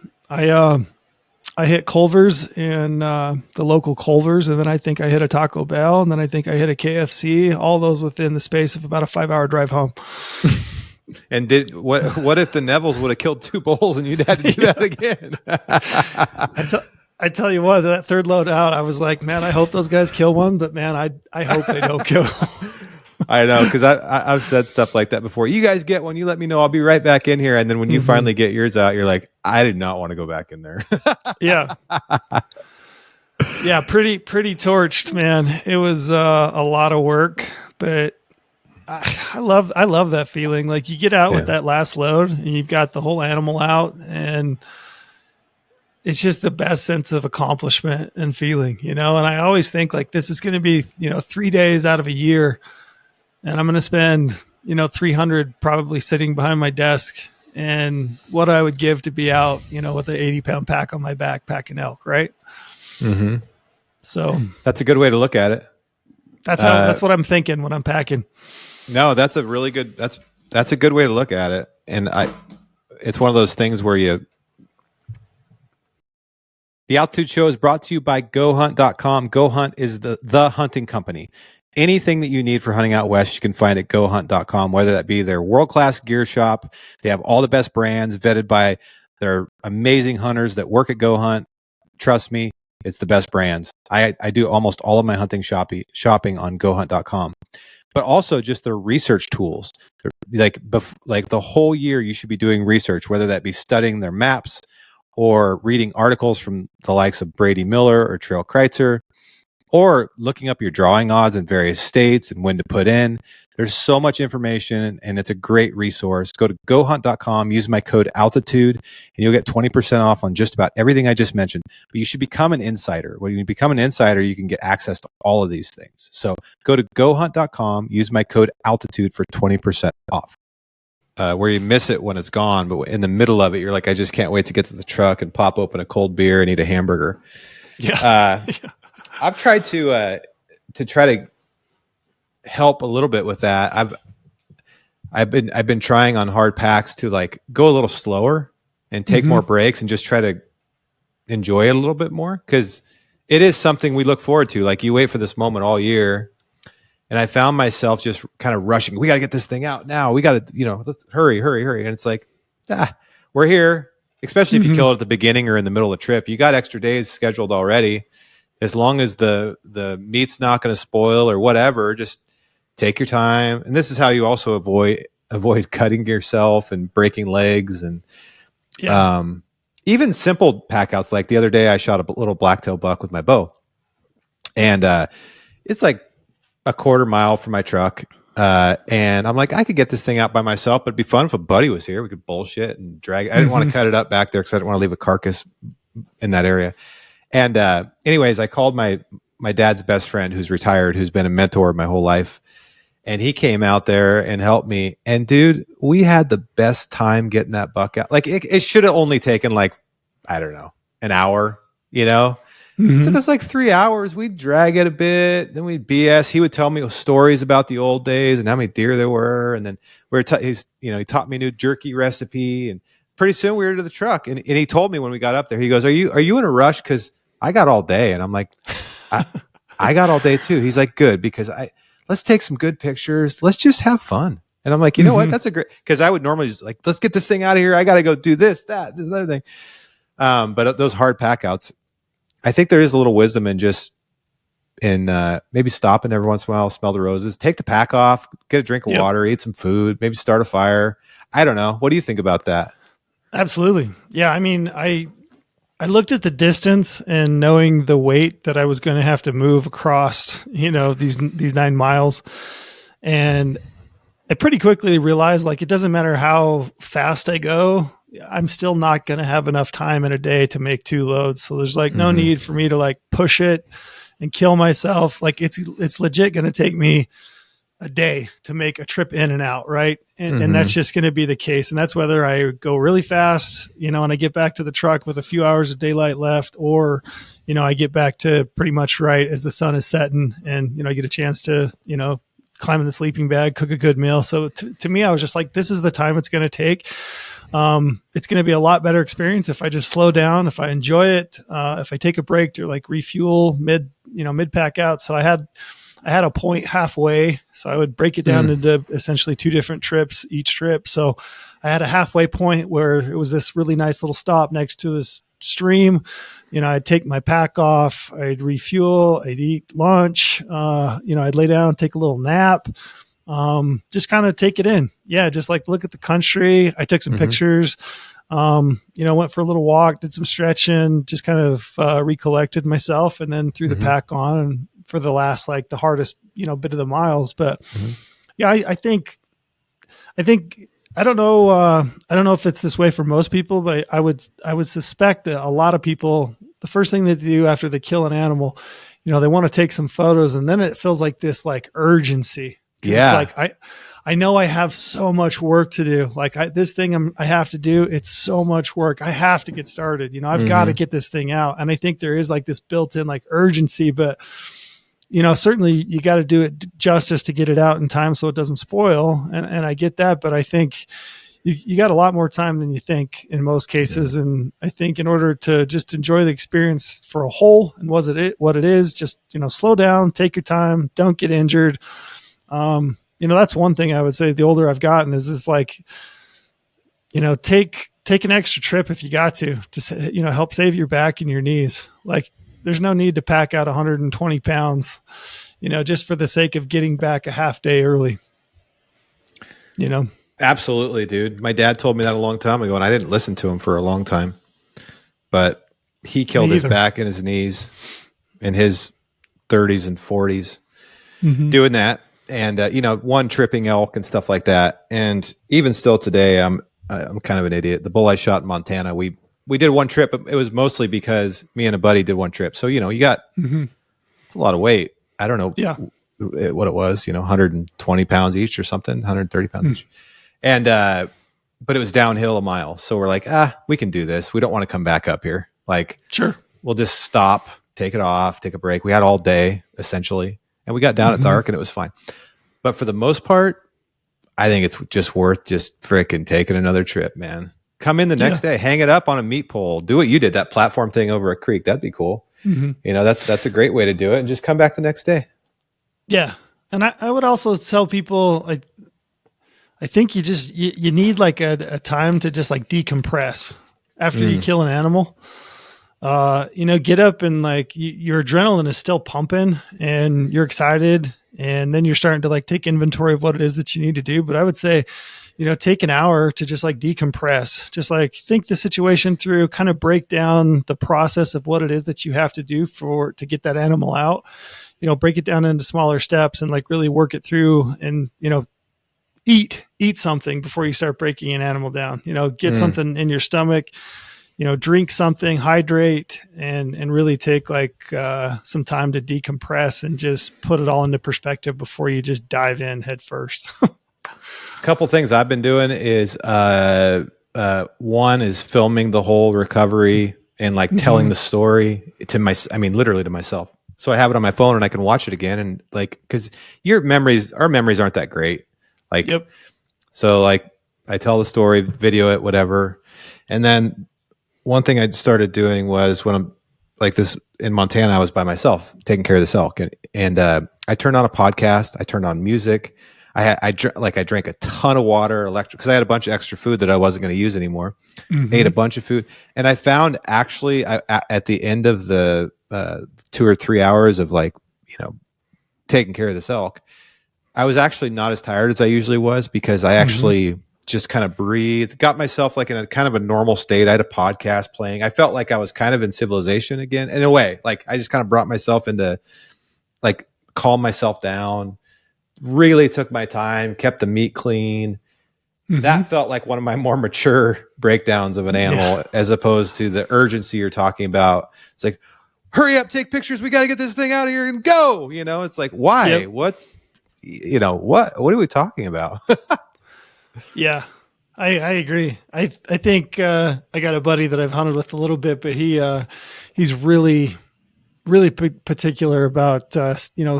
I hit Culver's in the local Culver's, and then I think I hit a Taco Bell, and then I think I hit a KFC. All those within the space of about a 5-hour drive home. And what if the Nevilles would have killed 2 bulls and you'd had to do that again? I tell you what, that third load out, I was like, man, I hope those guys kill one, but man, I hope they don't kill. I know, because I've said stuff like that before. You guys get one, you let me know. I'll be right back in here. And then when you finally get yours out, you're like, I did not want to go back in there. Yeah. Yeah, pretty torched, man. It was a lot of work, but I love that feeling. Like you get out with that last load and you've got the whole animal out, and it's just the best sense of accomplishment and feeling, And I always think like this is going to be, 3 days out of a year, and I'm going to spend, 300 probably sitting behind my desk, and what I would give to be out, with an 80-pound pack on my back packing elk, right? Mm-hmm. So that's a good way to look at it. That's what I'm thinking when I'm packing. No, that's a really good. That's a good way to look at it, and it's one of those things where The Altitude Show is brought to you by goHUNT.com. GoHUNT is the hunting company. Anything that you need for hunting out west, you can find at goHUNT.com, whether that be their world-class gear shop. They have all the best brands vetted by their amazing hunters that work at GoHUNT. Trust me, it's the best brands. I do almost all of my hunting shopping on goHUNT.com. But also just their research tools. Like the whole year, you should be doing research, whether that be studying their maps or reading articles from the likes of Brady Miller or Trail Kreitzer, or looking up your drawing odds in various states and when to put in. There's so much information, and it's a great resource. Go to gohunt.com, use my code ALTITUDE, and you'll get 20% off on just about everything I just mentioned. But you should become an insider. When you become an insider, you can get access to all of these things. So go to gohunt.com, use my code ALTITUDE for 20% off. Where you miss it when it's gone, but in the middle of it, you're like, I just can't wait to get to the truck and pop open a cold beer and eat a hamburger. Yeah. I've tried to try to help a little bit with that. I've been trying on hard packs to like go a little slower and take more breaks and just try to enjoy it a little bit more, because it is something we look forward to. Like you wait for this moment all year. And I found myself just kind of rushing. We got to get this thing out now. We got to, let's hurry. And it's like, we're here. Especially if you kill it at the beginning or in the middle of the trip. You got extra days scheduled already. As long as the meat's not going to spoil or whatever, just take your time. And this is how you also avoid cutting yourself and breaking legs. And even simple packouts. Like the other day, I shot a little blacktail buck with my bow. And it's like a quarter mile from my truck. And I'm like, I could get this thing out by myself, but it'd be fun if a buddy was here. We could bullshit and drag it. I didn't want to cut it up back there because I didn't want to leave a carcass in that area. And anyways, I called my dad's best friend who's retired, who's been a mentor my whole life. And he came out there and helped me. And dude, we had the best time getting that buck out. Like it should have only taken like, I don't know, an hour, It took us like 3 hours. We'd drag it a bit, then we'd BS. He would tell me stories about the old days and how many deer there were. And then he taught me a new jerky recipe. And pretty soon we were to the truck. And he told me when we got up there, he goes, "Are you in a rush? Because I got all day." And I'm like, I got all day too. He's like, "Good, because let's take some good pictures. Let's just have fun." And I'm like, you know what? That's a great, because I would normally just like, let's get this thing out of here. I got to go do this, that, this other thing. But those hard packouts, I think there is a little wisdom in just and maybe stopping every once in a while, smell the roses, take the pack off, get a drink of water, eat some food, maybe start a fire. I don't know. What do you think about that? Absolutely. Yeah. I mean, I looked at the distance and knowing the weight that I was going to have to move across, these 9 miles. And I pretty quickly realized like, it doesn't matter how fast I go, I'm still not going to have enough time in a day to make 2 loads. So there's like no need for me to like push it and kill myself. Like it's legit going to take me a day to make a trip in and out. Right. And that's just going to be the case. And that's whether I go really fast, and I get back to the truck with a few hours of daylight left, or, I get back to pretty much right as the sun is setting and, I get a chance to, climb in the sleeping bag, cook a good meal. So to me, I was just like, this is the time it's going to take. It's going to be a lot better experience if I just slow down, if I enjoy it, if I take a break to like refuel mid pack out. So I had a point halfway, so I would break it down into essentially 2 different trips each trip. So I had a halfway point where it was this really nice little stop next to this stream. I'd take my pack off, I'd refuel, I'd eat lunch, I'd lay down, take a little nap, just kind of take it in. Yeah. Just like look at the country. I took some pictures, went for a little walk, did some stretching, just kind of, recollected myself, and then threw the pack on and for the last, like the hardest, bit of the miles. But yeah, I think, I don't know if it's this way for most people, but I would suspect that a lot of people, the first thing they do after they kill an animal, they want to take some photos, and then it feels like this like urgency. Yeah. It's like, I know I have so much work to do. Like this thing I have to do, it's so much work. I have to get started. I've got to get this thing out. And I think there is like this built-in like urgency, but certainly you got to do it justice to get it out in time so it doesn't spoil. And I get that, but I think you got a lot more time than you think in most cases. Yeah. And I think in order to just enjoy the experience for a whole and what it is, just, slow down, take your time, don't get injured. That's one thing I would say the older I've gotten is like, take an extra trip if you got to help save your back and your knees. Like, there's no need to pack out 120 pounds, just for the sake of getting back a half day early, Absolutely, dude. My dad told me that a long time ago, and I didn't listen to him for a long time, but he killed his back and his knees in his 30s and 40s doing that. And, one tripping elk and stuff like that. And even still today, I'm kind of an idiot. The bull I shot in Montana, we did one trip. It was mostly because me and a buddy did one trip. So, you got it's a lot of weight. I don't know what it was, 120 pounds each or something, 130 pounds each. And, but it was downhill a mile. So we're like, we can do this. We don't want to come back up here. Like, sure, we'll just stop, take it off, take a break. We had all day essentially. And we got down at dark and it was fine. But for the most part, I think it's just worth just fricking taking another trip, man. Come in the next day, hang it up on a meat pole, do what you did, that platform thing over a creek. That'd be cool. That's a great way to do it. And just come back the next day. Yeah. And I would also tell people, I think you need like a time to just like decompress after you kill an animal. Get up and like your adrenaline is still pumping and you're excited, and then you're starting to like take inventory of what it is that you need to do. But I would say, take an hour to just like decompress, just like think the situation through, kind of break down the process of what it is that you have to do to get that animal out, break it down into smaller steps and like really work it through, and, eat something before you start breaking an animal down, get something in your stomach, drink something, hydrate, and really take like some time to decompress and just put it all into perspective before you just dive in head first. A couple things I've been doing is one is filming the whole recovery and like telling the story literally to myself. So I have it on my phone and I can watch it again, and like, cause our memories aren't that great. Like, so like I tell the story, video it, whatever. And then one thing I started doing was when I'm like this in Montana, I was by myself taking care of this elk, and I turned on a podcast. I turned on music. I drank a ton of water, because I had a bunch of extra food that I wasn't going to use anymore. Ate a bunch of food, and I found actually at the end of the 2 or 3 hours of like taking care of this elk, I was actually not as tired as I usually was because I actually just kind of breathed, got myself like in a kind of a normal state. I had a podcast playing. I felt like I was kind of in civilization again in a way. Like I just kind of brought myself into like calm myself down, really took my time, kept the meat clean. That felt like one of my more mature breakdowns of an animal as opposed to the urgency you're talking about. It's like, hurry up, take pictures. We got to get this thing out of here and go. It's like, why? Yep. What are we talking about? Yeah, I agree. I think I got a buddy that I've hunted with a little bit, but he's really particular about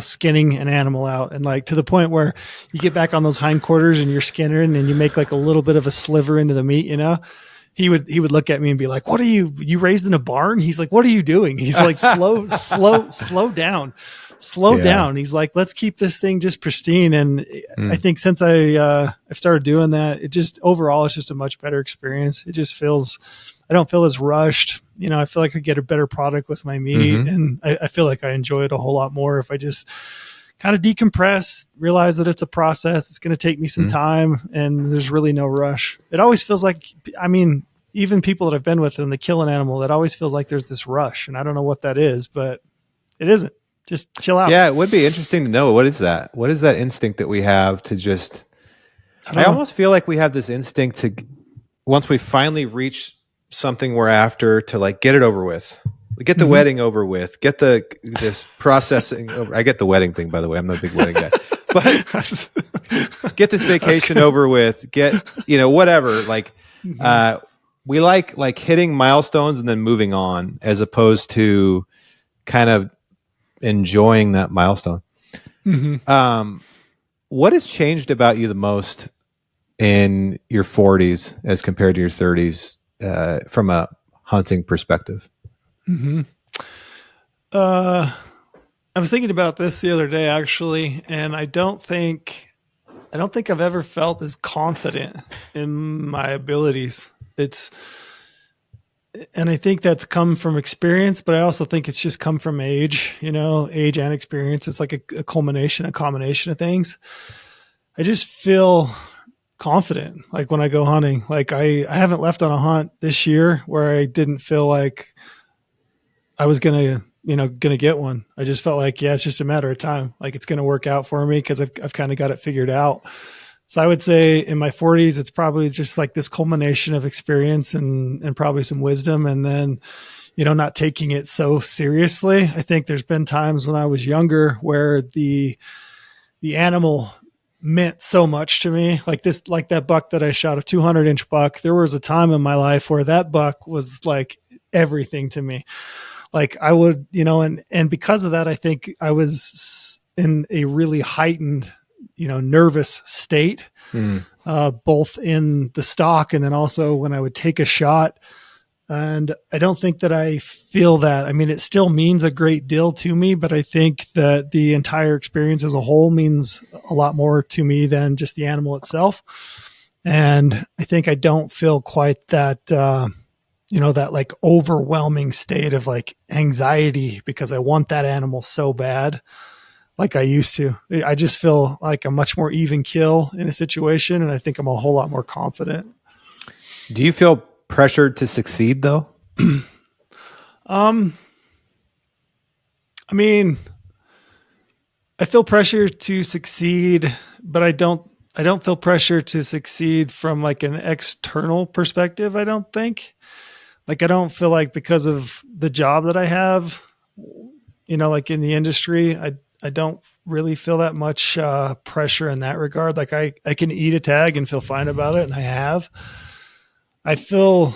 skinning an animal out, and like to the point where you get back on those hindquarters and you're skinning and you make like a little bit of a sliver into the meat. He would look at me and be like, "What are you raised in a barn?" He's like, "What are you doing?" He's like, slow down. Slow down. He's like, let's keep this thing just pristine. And I think since I've started doing that, it just overall, it's just a much better experience. It just I don't feel as rushed. I feel like I get a better product with my meat, and I feel like I enjoy it a whole lot more if I just kind of decompress, realize that it's a process. It's going to take me some time, and there's really no rush. It always feels like, even people that I've been with and they kill an animal, that always feels like there's this rush, and I don't know what that is, but it isn't. Just chill out. Yeah, it would be interesting to know. What is that? What is that instinct that we have to just... I almost feel like we have this instinct to, once we finally reach something we're after, to like get it over with. Get the wedding over with. Get this processing over. I get the wedding thing, by the way. I'm not a big wedding guy. But get this vacation over with. Get, whatever. Like, we like hitting milestones and then moving on, as opposed to kind of enjoying that milestone. What has changed about you the most in your 40s as compared to your 30s from a hunting perspective? I was thinking about this the other day, actually, and I don't think I've ever felt as confident in my abilities. And I think that's come from experience, but I also think it's just come from age, age and experience. It's like a combination of things. I just feel confident. Like when I go hunting, like I haven't left on a hunt this year where I didn't feel like I was going to get one. I just felt like, it's just a matter of time. Like it's going to work out for me because I've kind of got it figured out. So I would say in my 40s, it's probably just like this culmination of experience and probably some wisdom, and then, not taking it so seriously. I think there's been times when I was younger where the animal meant so much to me. Like that buck that I shot, a 200-inch buck. There was a time in my life where that buck was like everything to me. Like I would, and because of that, I think I was in a really heightened nervous state, both in the stock and then also when I would take a shot. And I don't think that I feel that. I mean, it still means a great deal to me, but I think that the entire experience as a whole means a lot more to me than just the animal itself. And I think I don't feel quite that, that like overwhelming state of like anxiety because I want that animal so bad, like I used to. I just feel like a much more even kill in a situation, and I think I'm a whole lot more confident. Do you feel pressured to succeed though? I mean, I feel pressure to succeed, but I don't feel pressure to succeed from like an external perspective. I don't think. Like, I don't feel like because of the job that I have, like in the industry, I don't really feel that much pressure in that regard. Like I can eat a tag and feel fine about it. And I have. I feel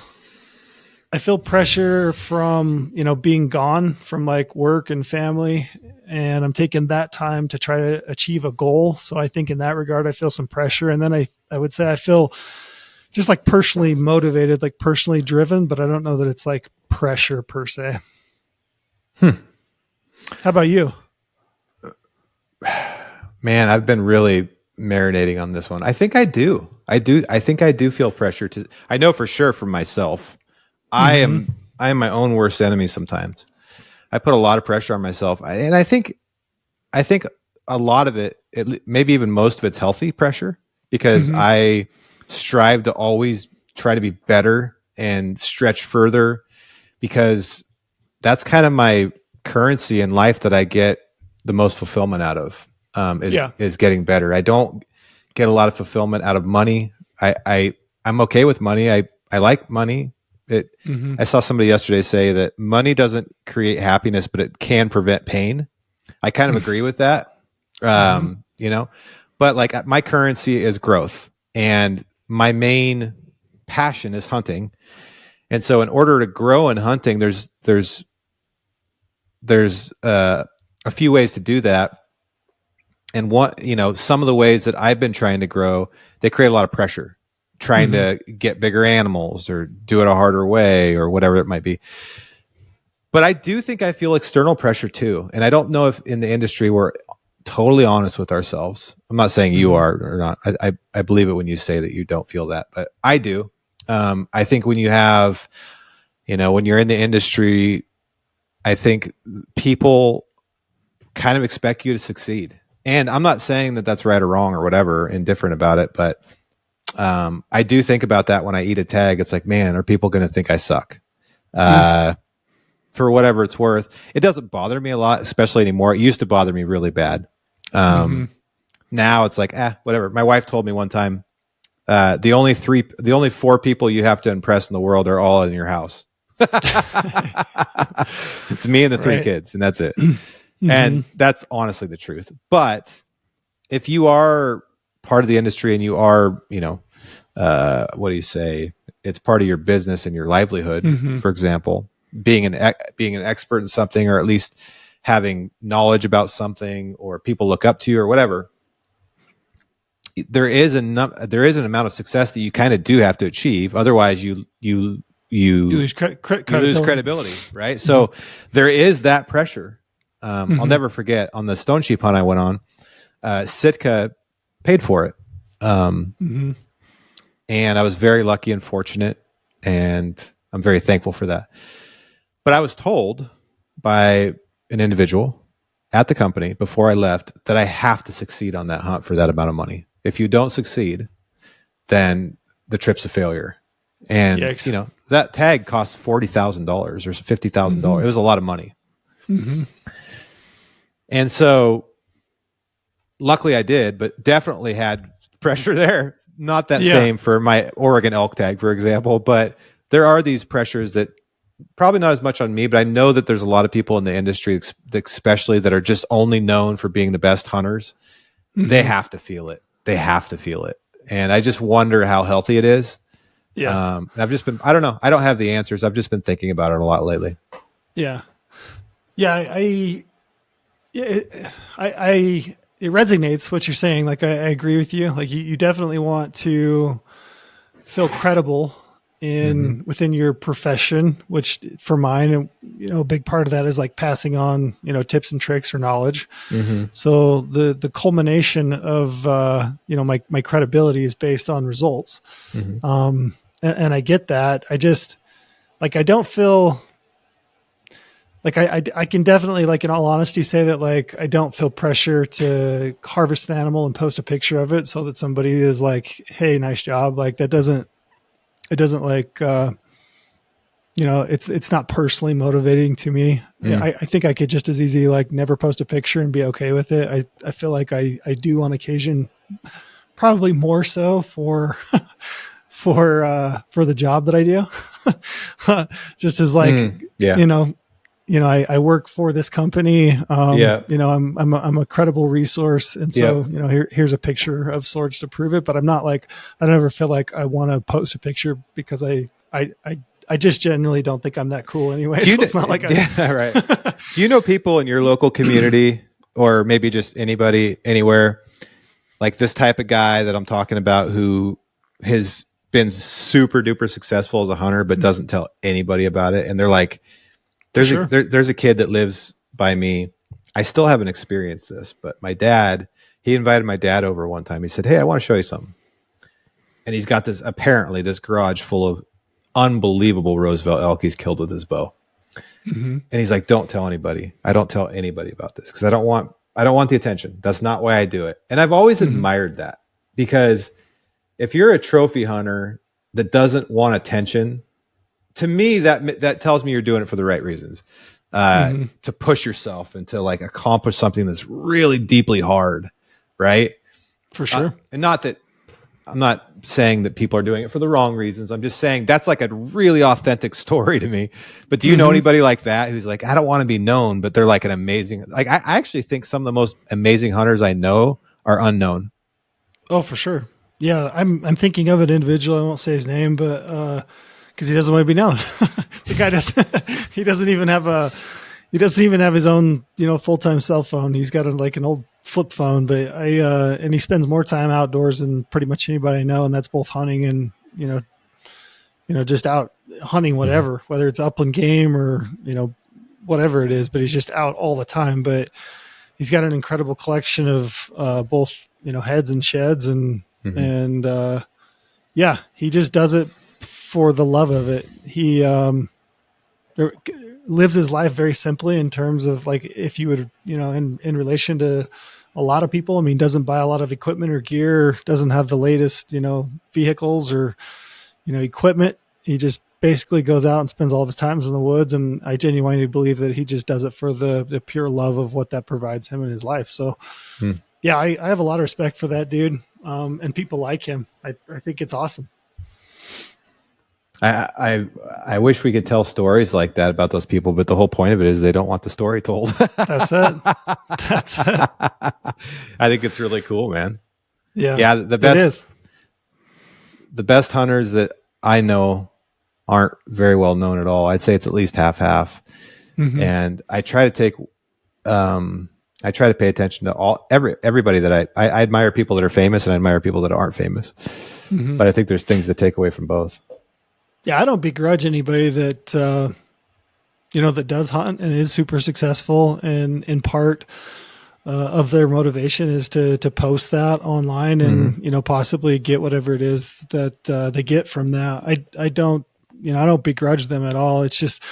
pressure from, being gone from like work and family, and I'm taking that time to try to achieve a goal. So I think in that regard, I feel some pressure. And then I would say I feel just like personally motivated, like personally driven, but I don't know that it's like pressure per se. How about you? Man, I've been really marinating on this one. I think I do. I think I do feel pressure to, I know for sure for myself, I am my own worst enemy sometimes. I put a lot of pressure on myself. And I think I think a lot of it, maybe even most of it's healthy pressure, because I strive to always try to be better and stretch further, because that's kind of my currency in life that I get the most fulfillment out of, is getting better. I don't get a lot of fulfillment out of money. I'm okay with money. I like money. I saw somebody yesterday say that money doesn't create happiness, but it can prevent pain. I kind of agree with that. But like my currency is growth, and my main passion is hunting. And so in order to grow in hunting, there's a few ways to do that. And some of the ways that I've been trying to grow, they create a lot of pressure, trying to get bigger animals or do it a harder way or whatever it might be. But I do think I feel external pressure too. And I don't know if in the industry we're totally honest with ourselves. I'm not saying you are or not. I believe it when you say that you don't feel that, but I do. I think when you have, when you're in the industry, I think people kind of expect you to succeed. And I'm not saying that that's right or wrong or whatever, indifferent about it, but I do think about that when I eat a tag. It's like, man, are people going to think I suck? For whatever it's worth. It doesn't bother me a lot, especially anymore. It used to bother me really bad. Now it's like, whatever. My wife told me one time, the only 4 people you have to impress in the world are all in your house. It's me and the 3 kids, and that's it. And that's honestly the truth. But if you are part of the industry and you are, what do you say? It's part of your business and your livelihood, for example, being an expert in something, or at least having knowledge about something, or people look up to you or whatever, there is an amount of success that you kind of do have to achieve. Otherwise you lose credibility, right? So there is that pressure. I'll never forget on the stone sheep hunt I went on, Sitka paid for it. And I was very lucky and fortunate, and I'm very thankful for that. But I was told by an individual at the company before I left that I have to succeed on that hunt for that amount of money. If you don't succeed, then the trip's a failure. And that tag cost $40,000 or $50,000. It was a lot of money. And so luckily I did, but definitely had pressure there. Not that same for my Oregon elk tag, for example, but there are these pressures that probably not as much on me, but I know that there's a lot of people in the industry, especially that are just only known for being the best hunters. They have to feel it. And I just wonder how healthy it is. And I've just been, I don't know. I don't have the answers. I've just been thinking about it a lot lately. Yeah. It resonates what you're saying. Like, I agree with you. Like you definitely want to feel credible within your profession, which for mine, a big part of that is like passing on, tips and tricks or knowledge. So the culmination of, my credibility is based on results. And I get that. I just like, I don't feel like I can definitely, like, in all honesty, say that, like, I don't feel pressure to harvest an animal and post a picture of it so that somebody is like, hey, nice job. Like it doesn't like, it's not personally motivating to me. I think I could just as easy, like, never post a picture and be okay with it. I feel like I do on occasion, probably more so for the job that I do. Just as like, I work for this company. I'm a credible resource. And so, here's a picture of swords to prove it, but I'm not like, I never feel like I want to post a picture because I just genuinely don't think I'm that cool anyway. So it's not like right. Do you know people in your local community, or maybe just anybody anywhere, like this type of guy that I'm talking about, who has been super duper successful as a hunter, but doesn't tell anybody about it? And they're like, there's a kid that lives by me. I still haven't experienced this, but he invited my dad over one time. He said, hey, I want to show you something. And he's got this garage full of unbelievable Roosevelt elk he's killed with his bow. And he's like, don't tell anybody. I don't tell anybody about this because I don't want I don't want the attention. That's not why I do it. And I've always admired that, because if you're a trophy hunter that doesn't want attention, to me, that tells me you're doing it for the right reasons, to push yourself and to like accomplish something that's really deeply hard. Right. For sure. And not that I'm not saying that people are doing it for the wrong reasons. I'm just saying that's like a really authentic story to me. But do you know anybody like that who's like, I don't want to be known, but they're like an amazing, like, I actually think some of the most amazing hunters I know are unknown. Oh, for sure. Yeah. I'm thinking of an individual. I won't say his name, but, cause he doesn't want to be known. The guy he doesn't even have his own, full-time cell phone. He's got an old flip phone, but and he spends more time outdoors than pretty much anybody I know. And that's both hunting and, just out hunting, whatever, whether it's upland game or, whatever it is, but he's just out all the time. But he's got an incredible collection of both, heads and sheds and he just does it for the love of it. He lives his life very simply in terms of like, if you would, in relation to a lot of people, I mean, doesn't buy a lot of equipment or gear, doesn't have the latest, vehicles or, equipment. He just basically goes out and spends all of his time in the woods. And I genuinely believe that he just does it for the pure love of what that provides him in his life. So yeah, I have a lot of respect for that dude. And people like him. I think it's awesome. I wish we could tell stories like that about those people, but the whole point of it is they don't want the story told. That's it. I think it's really cool, man. Yeah. The best hunters that I know aren't very well known at all. I'd say it's at least half. And I try to pay attention to everybody that I admire people that are famous and I admire people that aren't famous. But I think there's things to take away from both. Yeah, I don't begrudge anybody that that does hunt and is super successful, and in part of their motivation is to post that online and possibly get whatever it is that they get from that. I don't begrudge them at all. It's just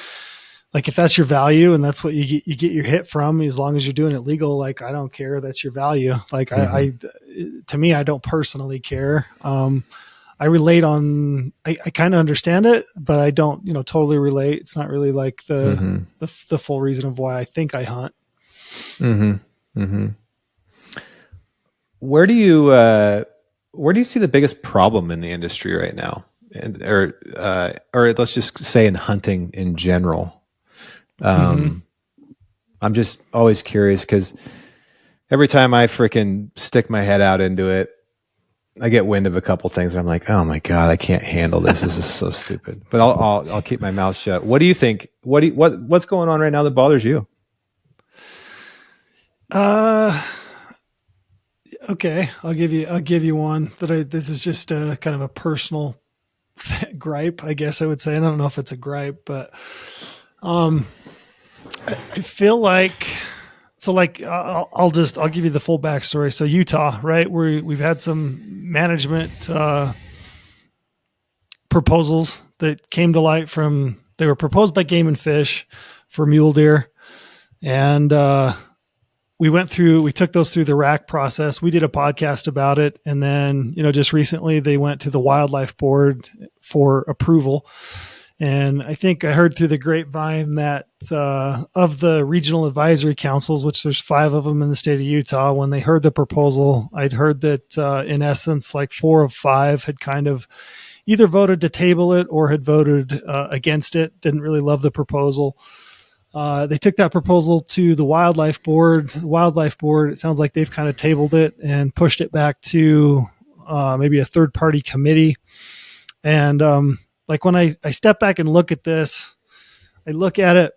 like, if that's your value and that's what you get your hit from, as long as you're doing it legal, like, I don't care. That's your value. Like to me, I don't personally care. I relate on, I kind of understand it, but I don't, totally relate. It's not really like the full reason of why I think I hunt. Where do you see the biggest problem in the industry right now? Or let's just say in hunting in general. I'm just always curious, because every time I freaking stick my head out into it, I get wind of a couple things and I'm like, oh my God, I can't handle this. This is so stupid. But I'll keep my mouth shut. What do you think? What's going on right now that bothers you? Okay. I'll give you one this is just kind of a personal gripe, I guess I would say. I don't know if it's a gripe, but, I feel like, so like, I'll give you the full backstory. So Utah, right? We've had some management, proposals that came to light they were proposed by Game and Fish for mule deer. And, we took those through the rack process. We did a podcast about it. And then, just recently they went to the wildlife board for approval. And I think I heard through the grapevine that of the regional advisory councils, which there's 5 of them in the state of Utah, when they heard the proposal, I'd heard that in essence, like 4 of 5 had kind of either voted to table it or had voted against it, didn't really love the proposal. They took that proposal to the wildlife board. The wildlife board, it sounds like they've kind of tabled it and pushed it back to maybe a third-party committee. And like when I step back and look at this, I look at it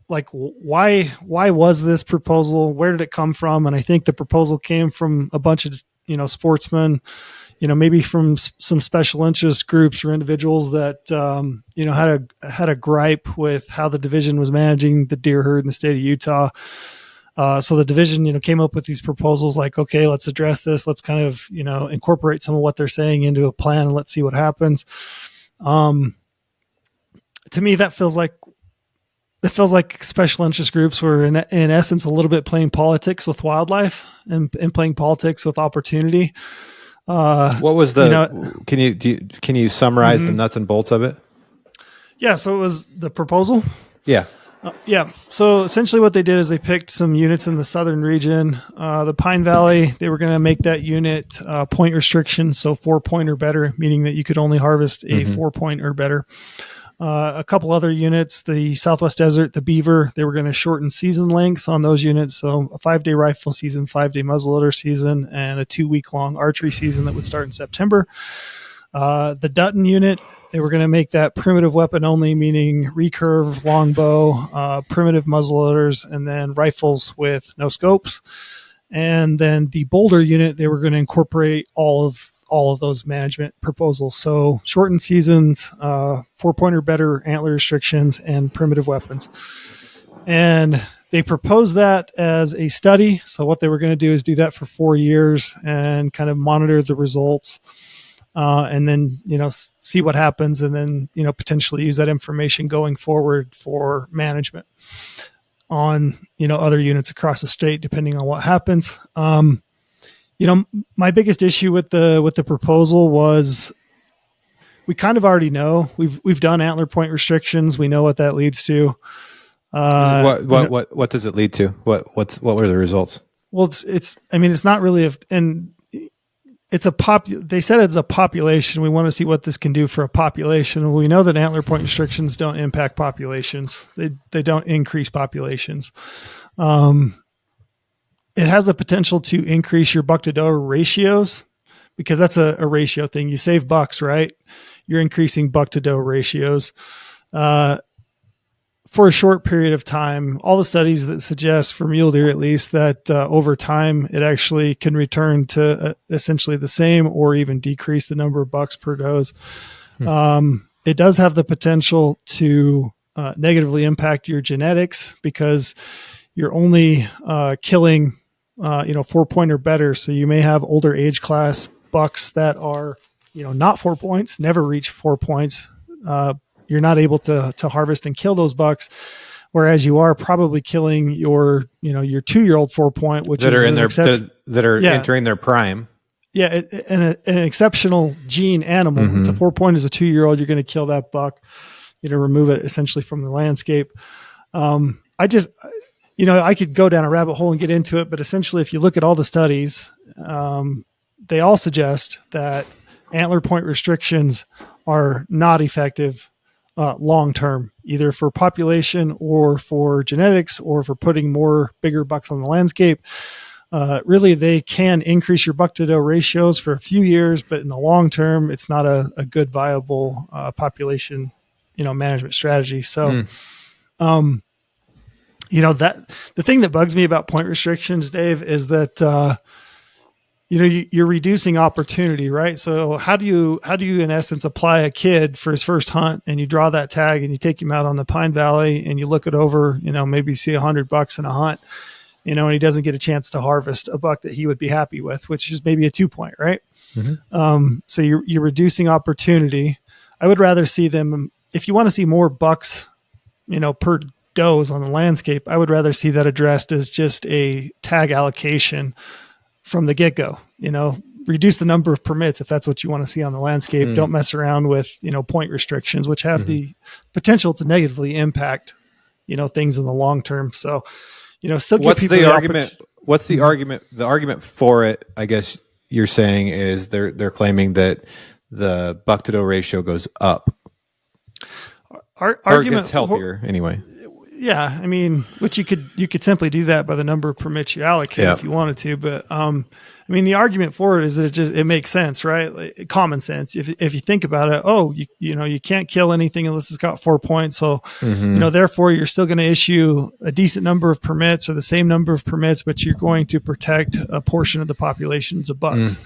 like, why was this proposal? Where did it come from? And I think the proposal came from a bunch of, sportsmen, maybe from some special interest groups or individuals that, had a gripe with how the division was managing the deer herd in the state of Utah. So the division, came up with these proposals like, okay, let's address this. Let's kind of, incorporate some of what they're saying into a plan and let's see what happens. To me, that feels like it feels like special interest groups were in essence a little bit playing politics with wildlife and playing politics with opportunity. What was can you summarize the nuts and bolts of it? Yeah. So it was the proposal. Yeah. Yeah. So essentially what they did is they picked some units in the southern region, the Pine Valley. They were going to make that unit point restriction. So 4-point or better, meaning that you could only harvest a 4-point or better. A couple other units, the Southwest Desert, the Beaver, they were going to shorten season lengths on those units. So a 5-day rifle season, 5-day muzzleloader season, and a 2-week-long archery season that would start in September. The Dutton unit, they were going to make that primitive weapon only, meaning recurve, longbow, primitive muzzleloaders, and then rifles with no scopes. And then the Boulder unit, they were going to incorporate all of those management proposals. So shortened seasons, 4-point or better antler restrictions, and primitive weapons. And they proposed that as a study. So what they were going to do is do that for 4 years and kind of monitor the results. And then, see what happens, and then, potentially use that information going forward for management on, other units across the state, depending on what happens. My biggest issue with the proposal was we kind of already know we've done antler point restrictions. We know what that leads to. What does it lead to? What were the results? Well, it's not really they said it's a population. We want to see what this can do for a population. We know that antler point restrictions don't impact populations. They don't increase populations. It has the potential to increase your buck to doe ratios, because that's a ratio thing. You save bucks, right? You're increasing buck to doe ratios. For a short period of time, all the studies that suggest, for mule deer at least, that over time it actually can return to essentially the same or even decrease the number of bucks per does. It does have the potential to negatively impact your genetics, because you're only killing 4-point or better. So you may have older age class bucks that are not 4 points, never reach 4 points. You're not able to harvest and kill those bucks, whereas you are probably killing your 2-year-old 4-point, which that are entering their prime. Yeah, an exceptional gene animal. It's a 4-point is a 2-year-old. You're going to kill that buck, remove it essentially from the landscape. I could go down a rabbit hole and get into it, but essentially, if you look at all the studies, they all suggest that antler point restrictions are not effective long-term, either for population or for genetics or for putting more bigger bucks on the landscape. Really, they can increase your buck to doe ratios for a few years, but in the long term, it's not a good, viable population, management strategy. So, that the thing that bugs me about point restrictions, Dave, is that you're reducing opportunity, right? So how do you in essence apply a kid for his first hunt, and you draw that tag and you take him out on the Pine Valley and you look it over, maybe see $100 in a hunt, and he doesn't get a chance to harvest a buck that he would be happy with, which is maybe a 2-point, right? So you're reducing opportunity. I would rather see them, if you want to see more bucks, per does on the landscape, I would rather see that addressed as just a tag allocation from the get-go. Reduce the number of permits if that's what you want to see on the landscape. Don't mess around with point restrictions, which have the potential to negatively impact things in the long term. So still give people the argument. What's the argument? The argument for it, I guess you're saying, is they're claiming that the buck to doe ratio goes up, or it gets healthier anyway. Yeah, which you could simply do that by the number of permits you allocate if you wanted to. But the argument for it is that it makes sense, right? Like, common sense. If you think about it, you can't kill anything unless it's got 4 points. So therefore you're still going to issue a decent number of permits, or the same number of permits, but you're going to protect a portion of the populations of bucks.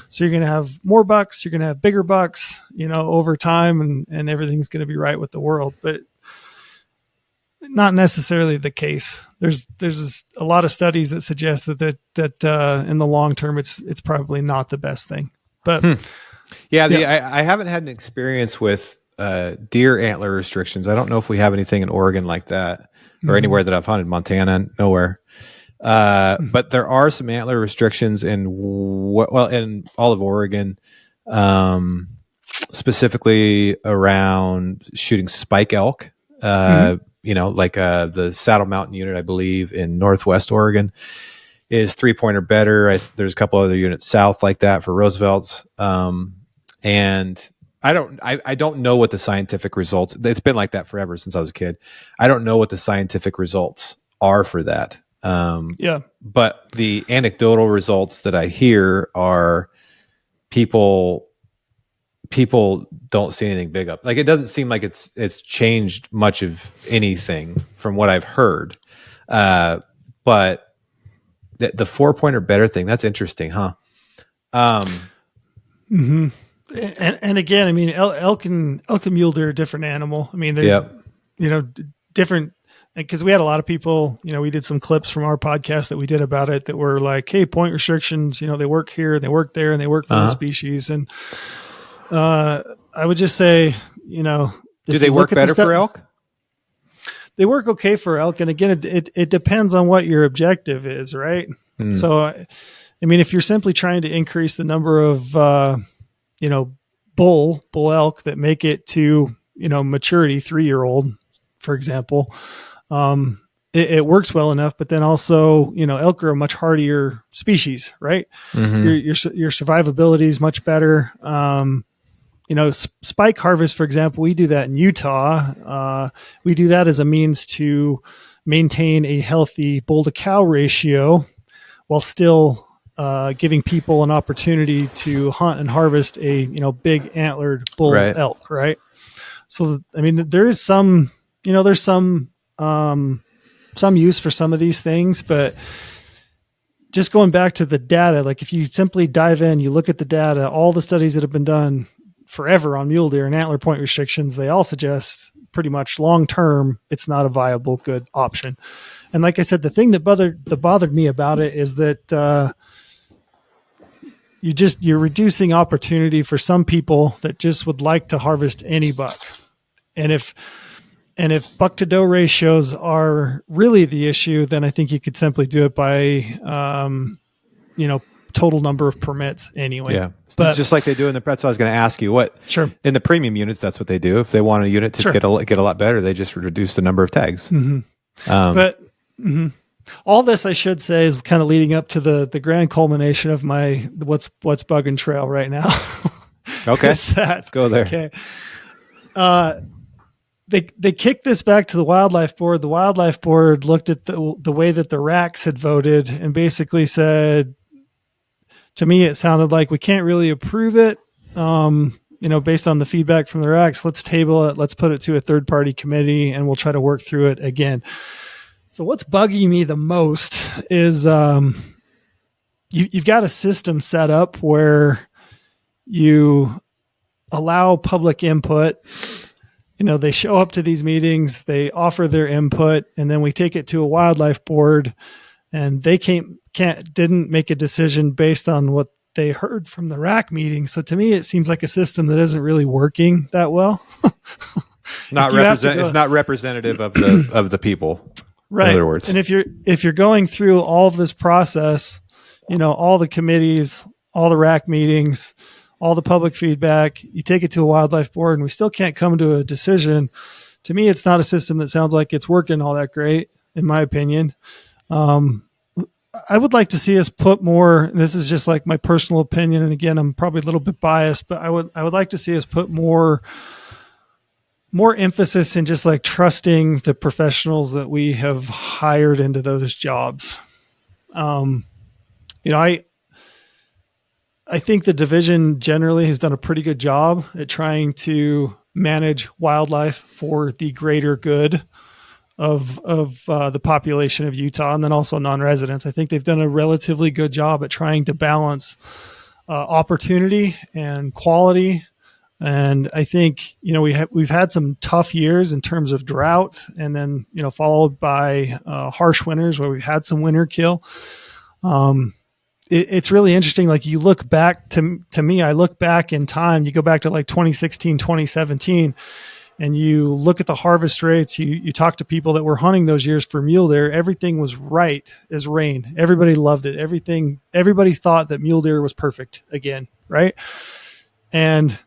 So you're going to have more bucks, you're going to have bigger bucks, over time, and everything's going to be right with the world. But not necessarily the case. There's a lot of studies that suggest that in the long term, it's probably not the best thing. But I haven't had an experience with deer antler restrictions. I don't know if we have anything in Oregon like that or anywhere that I've hunted. Montana, nowhere. But there are some antler restrictions in all of Oregon, specifically around shooting spike elk. Like the Saddle Mountain unit, I believe, in Northwest Oregon is 3-pointer better. There's a couple other units south like that for Roosevelt's. And I don't know what the scientific results. It's been like that forever since I was a kid. I don't know what the scientific results are for that. But the anecdotal results that I hear are people don't see anything big up. Like, it doesn't seem like it's changed much of anything from what I've heard. But the 4-pointer better thing, that's interesting, huh? And again, I mean, elk and mule deer are a different animal. I mean, they're, different, because we had a lot of people, we did some clips from our podcast that we did about it that were like, hey, point restrictions, they work here, they work there, and they work for the species. And I would just say, do they work better for elk? They work okay for elk. And again, it depends on what your objective is, right? So, I mean, if you're simply trying to increase the number of, bull elk that make it to, maturity, 3-year-old, for example, it works well enough. But then also, elk are a much hardier species, right? Your survivability is much better. Spike harvest, for example, we do that in Utah. We do that as a means to maintain a healthy bull to cow ratio while still giving people an opportunity to hunt and harvest a big antlered bull elk, right? So I mean, there is some there's some use for some of these things, but just going back to the data, like if you simply dive in, you look at the data, all the studies that have been done forever on mule deer and antler point restrictions, they all suggest pretty much long-term, it's not a viable, good option. And like I said, the thing that bothered me about it is that you're reducing opportunity for some people that just would like to harvest any buck. And if buck to doe ratios are really the issue, then I think you could simply do it by, total number of permits anyway. Yeah. But just like they do in the pretzel, I was going to ask you in the premium units, that's what they do. If they want a unit to get a lot better, they just reduce the number of tags. All this, I should say, is kind of leading up to the grand culmination of my what's bugging trail right now. Okay. Let's go there. Okay. They kicked this back to the wildlife board. The wildlife board looked at the way that the RACs had voted and basically said, to me, it sounded like we can't really approve it. Based on the feedback from the RACs, let's table it. Let's put it to a third-party committee, and we'll try to work through it again. So what's bugging me the most is you've got a system set up where you allow public input. They show up to these meetings, they offer their input, and then we take it to a wildlife board, and they didn't make a decision based on what they heard from the RAC meeting. So to me, it seems like a system that isn't really working that well. It's not representative of the people. Right. In other words. And if you're going through all of this process, all the committees, all the RAC meetings, all the public feedback, you take it to a wildlife board and we still can't come to a decision. To me, it's not a system that sounds like it's working all that great, in my opinion. I would like to see us put more, this is just like my personal opinion, and again, I'm probably a little bit biased, but I would like to see us put more emphasis in just like trusting the professionals that we have hired into those jobs. I think the division generally has done a pretty good job at trying to manage wildlife for the greater good of the population of Utah, and then also non-residents. I think they've done a relatively good job at trying to balance opportunity and quality. And I think, we've had some tough years in terms of drought, and then, followed by harsh winters where we've had some winter kill. it's really interesting. Like you look back to me, I look back in time, you go back to like 2016, 2017, and you look at the harvest rates, you talk to people that were hunting those years for mule deer, everything was right as rain. Everybody loved it. Everybody thought that mule deer was perfect again. Right. And,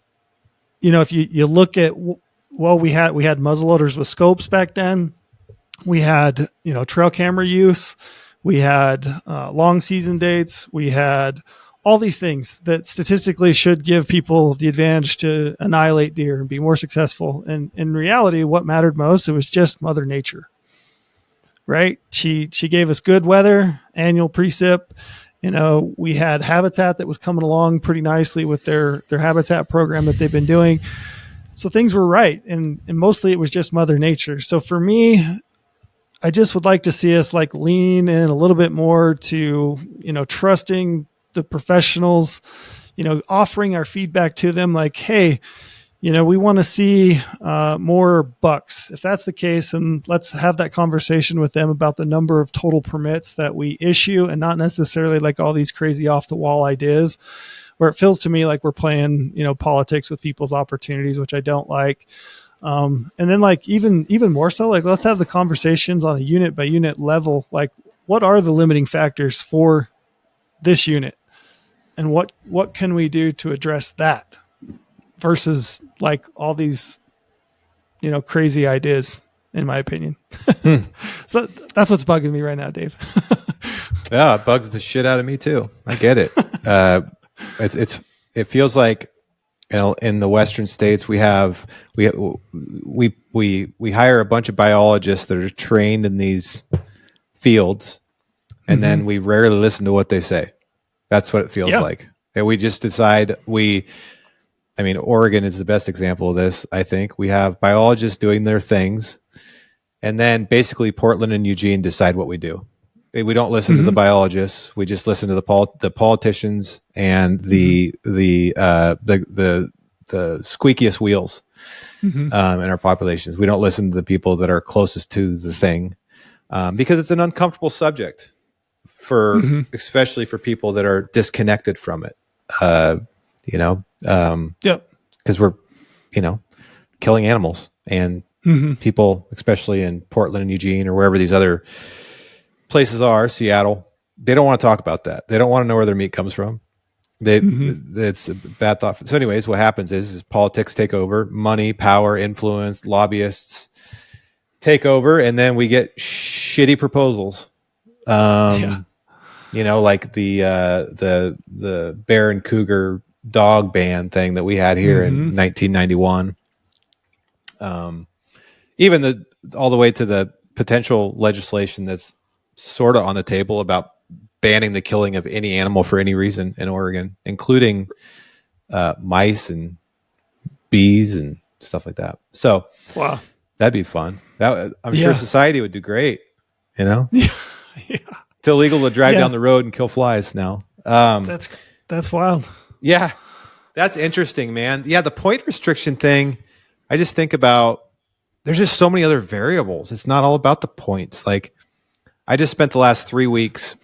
if you look at, well, we had muzzleloaders with scopes back then. We had, trail camera use. We had long season dates. We had all these things that statistically should give people the advantage to annihilate deer and be more successful. And in reality, what mattered most, it was just Mother Nature, right? She gave us good weather, annual precip. We had Habitat that was coming along pretty nicely with their Habitat program that they've been doing. So things were right. And mostly it was just Mother Nature. So for me, I just would like to see us like lean in a little bit more to, trusting the professionals, offering our feedback to them like, hey, we want to see more bucks. If that's the case, then let's have that conversation with them about the number of total permits that we issue and not necessarily like all these crazy off the wall ideas where it feels to me like we're playing, politics with people's opportunities, which I don't like. And then like even more so, like let's have the conversations on a unit by unit level. Like what are the limiting factors for this unit and what can we do to address that versus like all these, crazy ideas, in my opinion. So that's what's bugging me right now, Dave. Yeah. It bugs the shit out of me too. I get it. It feels like, in the Western states, we hire a bunch of biologists that are trained in these fields, and then we rarely listen to what they say. That's what it feels like. And we just decide Oregon is the best example of this. I think we have biologists doing their things, and then basically Portland and Eugene decide what we do. We don't listen to the biologists. We just listen to the politicians and the squeakiest wheels in our populations. We don't listen to the people that are closest to the thing because it's an uncomfortable subject especially for people that are disconnected from it. Because we're killing animals and people, especially in Portland and Eugene or wherever these other places are, Seattle, they don't want to talk about that. They don't want to know where their meat comes from. It's a bad thought. So anyways, what happens is politics take over, money, power, influence, lobbyists take over, and then we get shitty proposals. Like the bear and cougar dog ban thing that we had here in 1991. Even all the way to the potential legislation that's sort of on the table about banning the killing of any animal for any reason in Oregon, including mice and bees and stuff like that. So, wow, that'd be fun. I'm sure society would do great. It's illegal to drive down the road and kill flies now. That's wild. Yeah, that's interesting, man. Yeah, the point restriction thing. I just think about. There's just so many other variables. It's not all about the points. Like, I just spent the last 3 weeks.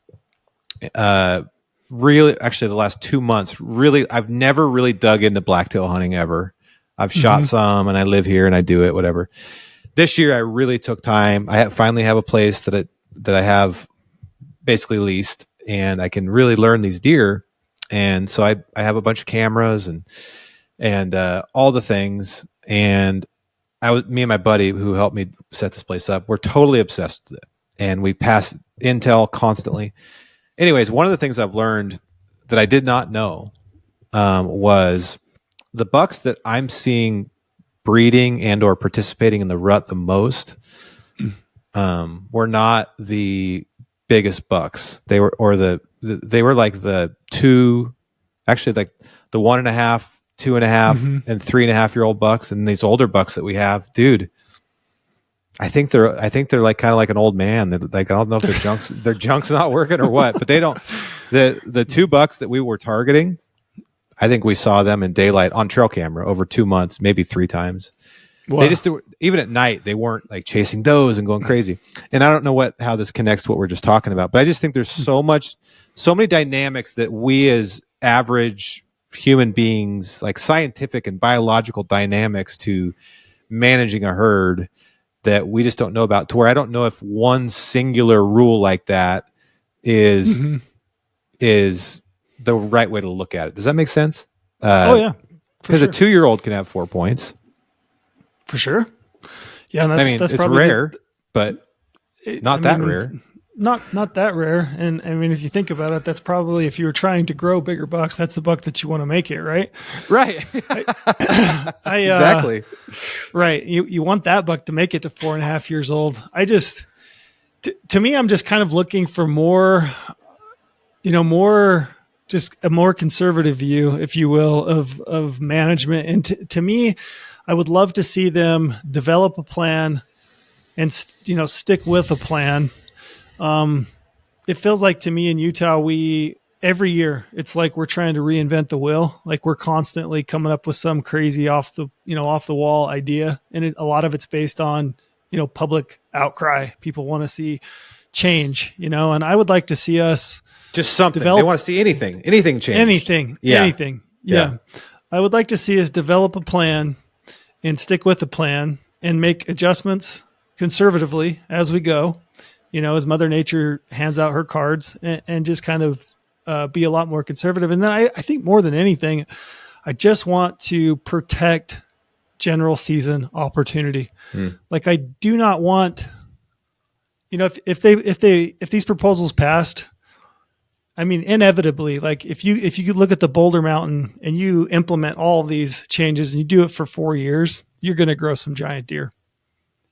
Really, actually, the last 2 months, really, I've never really dug into blacktail hunting ever. I've shot some, and I live here, and I do it, whatever. This year, I really took time. I finally have a place that I have basically leased, and I can really learn these deer. And so I have a bunch of cameras and all the things. And me and my buddy who helped me set this place up, we're totally obsessed with it, and we pass intel constantly. Anyways, one of the things I've learned that I did not know was the bucks that I'm seeing breeding and or participating in the rut the most were not the biggest bucks. They were like the two, actually like the 1.5, 2.5, and 3.5-year-old bucks, and these older bucks that we have, dude. I think they're like kind of like an old man. Like, I don't know if their junk's not working or what, but they don't. The two bucks that we were targeting, I think we saw them in daylight on trail camera over 2 months, maybe 3 times. Wow. They just do, even at night, they weren't like chasing does and going crazy. And I don't know how this connects to what we're just talking about, but I just think there's so many dynamics that we as average human beings, like scientific and biological dynamics to managing a herd, that we just don't know about, to where I don't know if one singular rule like that is the right way to look at it. Does that make sense? Yeah. Because a 2-year-old can have 4 points. For sure. Yeah. And that's it's probably rare, but not that rare. Not that rare. And I mean, if you think about it, that's probably, if you were trying to grow bigger bucks, that's the buck that you want to make it, right? Right. Exactly. Right. You want that buck to make it to 4.5 years old. To me, I'm just kind of looking for more just a more conservative view, if you will, of management. And to me, I would love to see them develop a plan and, stick with a plan. It feels like to me in Utah, every year it's like we're trying to reinvent the wheel. Like we're constantly coming up with some crazy off the wall idea. And a lot of it's based on, public outcry. People want to see change, and I would like to see us just something. They want to see anything change. Anything. Yeah. I would like to see us develop a plan and stick with the plan and make adjustments conservatively as we go. As Mother Nature hands out her cards, and just kind of be a lot more conservative. And then I think more than anything, I just want to protect general season opportunity. Like I do not want, if these proposals passed, I mean, inevitably, like if you could look at the Boulder Mountain and you implement all of these changes and you do it for 4 years, you're going to grow some giant deer.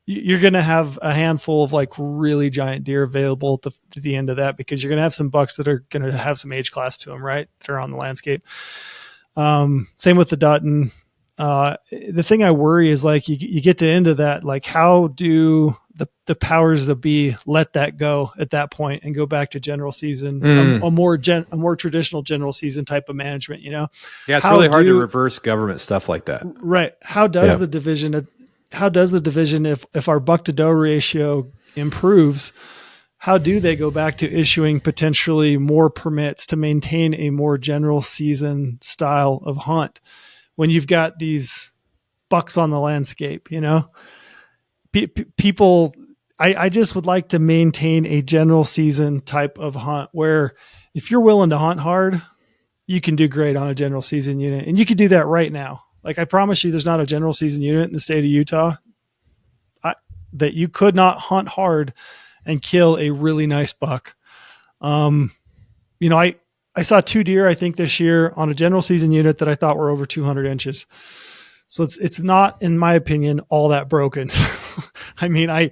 You're going to have a handful of like really giant deer available at the end of that, because you're going to have some bucks that are going to have some age class to them, right? That are on the landscape. Same with the Dutton. The thing I worry is like, you get to end of that, like how do the powers that be let that go at that point and go back to general season, a more traditional general season type of management, Yeah. It's really hard to reverse government stuff like that. Right. How does the division, if our buck to doe ratio improves, how do they go back to issuing potentially more permits to maintain a more general season style of hunt when you've got these bucks on the landscape, people, I just would like to maintain a general season type of hunt where if you're willing to hunt hard, you can do great on a general season unit, and you can do that right now. Like I promise you, there's not a general season unit in the state of Utah that you could not hunt hard and kill a really nice buck. I saw 2 deer, I think this year on a general season unit that I thought were over 200 inches. So it's not, in my opinion, all that broken. I mean, I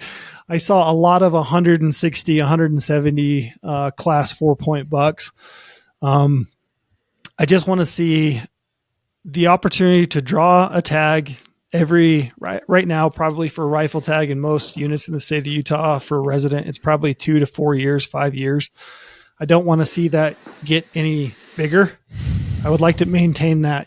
saw a lot of 160, 170 class 4-point bucks. I just want to see the opportunity to draw a tag right now, probably for a rifle tag in most units in the state of Utah for a resident, it's probably 2 to 4 years, 5 years. I don't want to see that get any bigger. I would like to maintain that,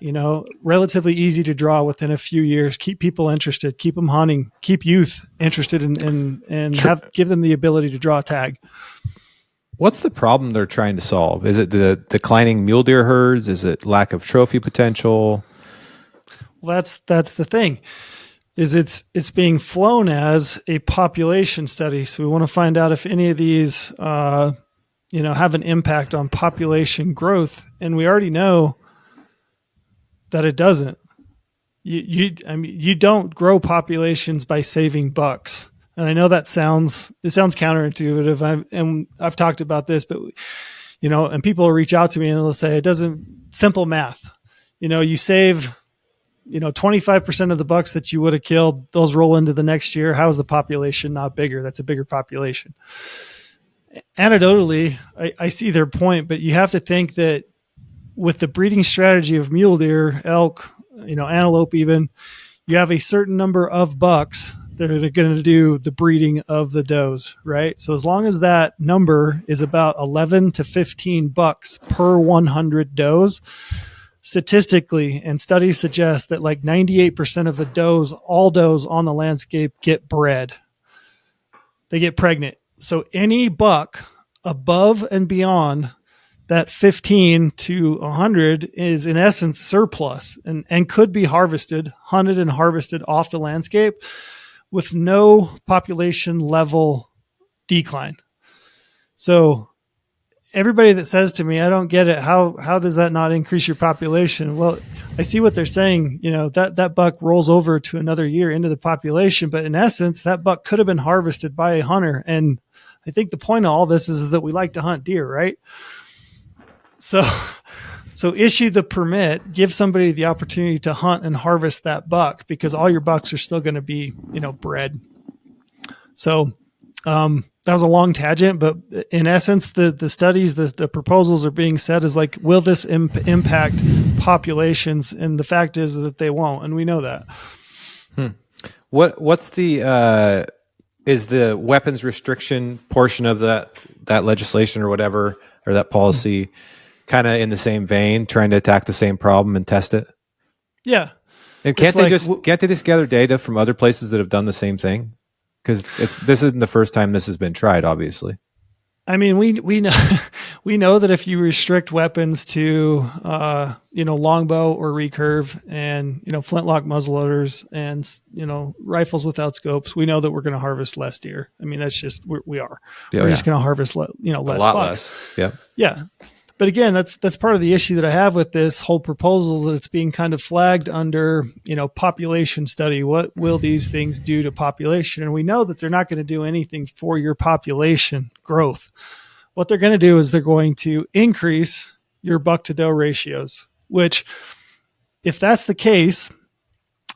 relatively easy to draw within a few years, keep people interested, keep them hunting, keep youth interested and give them the ability to draw a tag. What's the problem they're trying to solve? Is it the declining mule deer herds? Is it lack of trophy potential? Well, that's the thing, is it's being flown as a population study. So we want to find out if any of these, have an impact on population growth. And we already know that it doesn't. You don't grow populations by saving bucks. And I know it sounds counterintuitive. And I've talked about this, but and people will reach out to me and they'll say, it doesn't, simple math, you save, 25% of the bucks that you would have killed, those roll into the next year. How is the population not bigger? That's a bigger population. Anecdotally, I see their point, but you have to think that with the breeding strategy of mule deer, elk, antelope even, you have a certain number of bucks that are going to do the breeding of the does, right? So as long as that number is about 11 to 15 bucks per 100 does, statistically, and studies suggest that like 98% of the does, all does on the landscape, get bred. They get pregnant. So any buck above and beyond that 15 to 100 is in essence surplus and could be harvested, hunted and harvested off the landscape with no population level decline. So everybody that says to me, I don't get it, how does that not increase your population? Well, I see what they're saying, that buck rolls over to another year into the population, but in essence, that buck could have been harvested by a hunter. And I think the point of all this is that we like to hunt deer, right? So issue the permit, give somebody the opportunity to hunt and harvest that buck, because all your bucks are still going to be, bred. So, that was a long tangent, but in essence, the studies, the proposals are being said is like, will this impact populations? And the fact is that they won't, and we know that. What's the is the weapons restriction portion of that legislation or whatever, or that policy, kind of in the same vein, trying to attack the same problem and test it? Yeah. And can't they just gather data from other places that have done the same thing? Because this isn't the first time this has been tried, obviously. I mean, we know that if you restrict weapons to longbow or recurve and flintlock muzzleloaders and rifles without scopes, we know that we're going to harvest less deer. I mean, that's just we're just going to harvest less a lot bucks. less. Yeah. But again, that's part of the issue that I have with this whole proposal, that it's being kind of flagged under, population study. What will these things do to population? And we know that they're not going to do anything for your population growth. What they're going to do is they're going to increase your buck to doe ratios, which, if that's the case,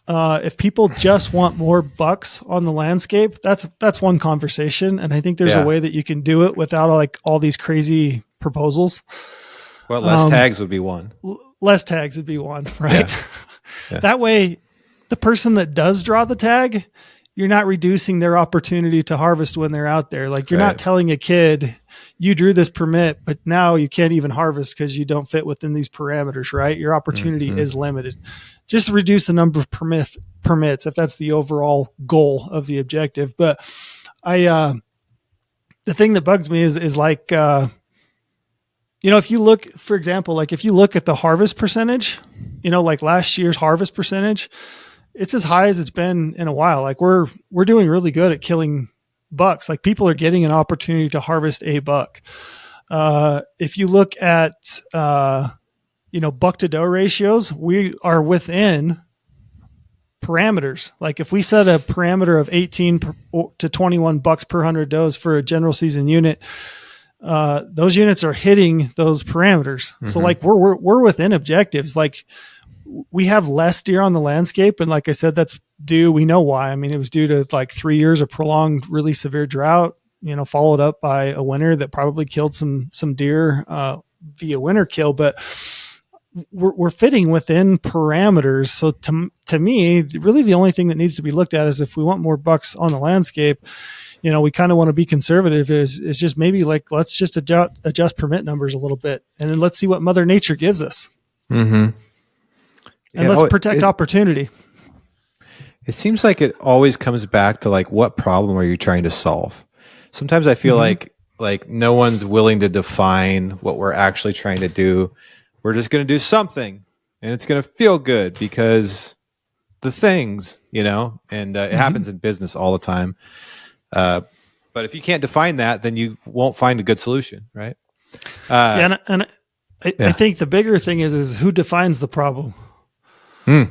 if people just want more bucks on the landscape, that's one conversation. And I think there's a way that you can do it without like all these crazy proposals. Well, less tags would be one. Less tags would be one, right? Yeah. That way, the person that does draw the tag, you're not reducing their opportunity to harvest when they're out there. Like, you're not telling a kid, you drew this permit, but now you can't even harvest because you don't fit within these parameters, right? Your opportunity is limited. Just reduce the number of permits if that's the overall goal of the objective. But the thing that bugs me is like, if you look, for example, like if you look at the harvest percentage, like last year's harvest percentage, it's as high as it's been in a while. Like we're doing really good at killing bucks. Like, people are getting an opportunity to harvest a buck. If you look at, buck to doe ratios, we are within parameters. Like, if we set a parameter of 18 to 21 bucks per 100 does for a general season unit, those units are hitting those parameters. So like we're within objectives. Like, we have less deer on the landscape. And like I said, that's due, we know why. I mean, it was due to like 3 years of prolonged, really severe drought, followed up by a winter that probably killed some deer, via winter kill, but we're fitting within parameters. So to me, really the only thing that needs to be looked at is, if we want more bucks on the landscape, we kind of want to be conservative, is just maybe like, let's just adjust permit numbers a little bit, and then let's see what Mother Nature gives us. And let's protect opportunity. It seems like it always comes back to like, what problem are you trying to solve? Sometimes I feel like no one's willing to define what we're actually trying to do. We're just going to do something, and it's going to feel good because the things, and it happens in business all the time. But if you can't define that, then you won't find a good solution, right? I think the bigger thing is who defines the problem.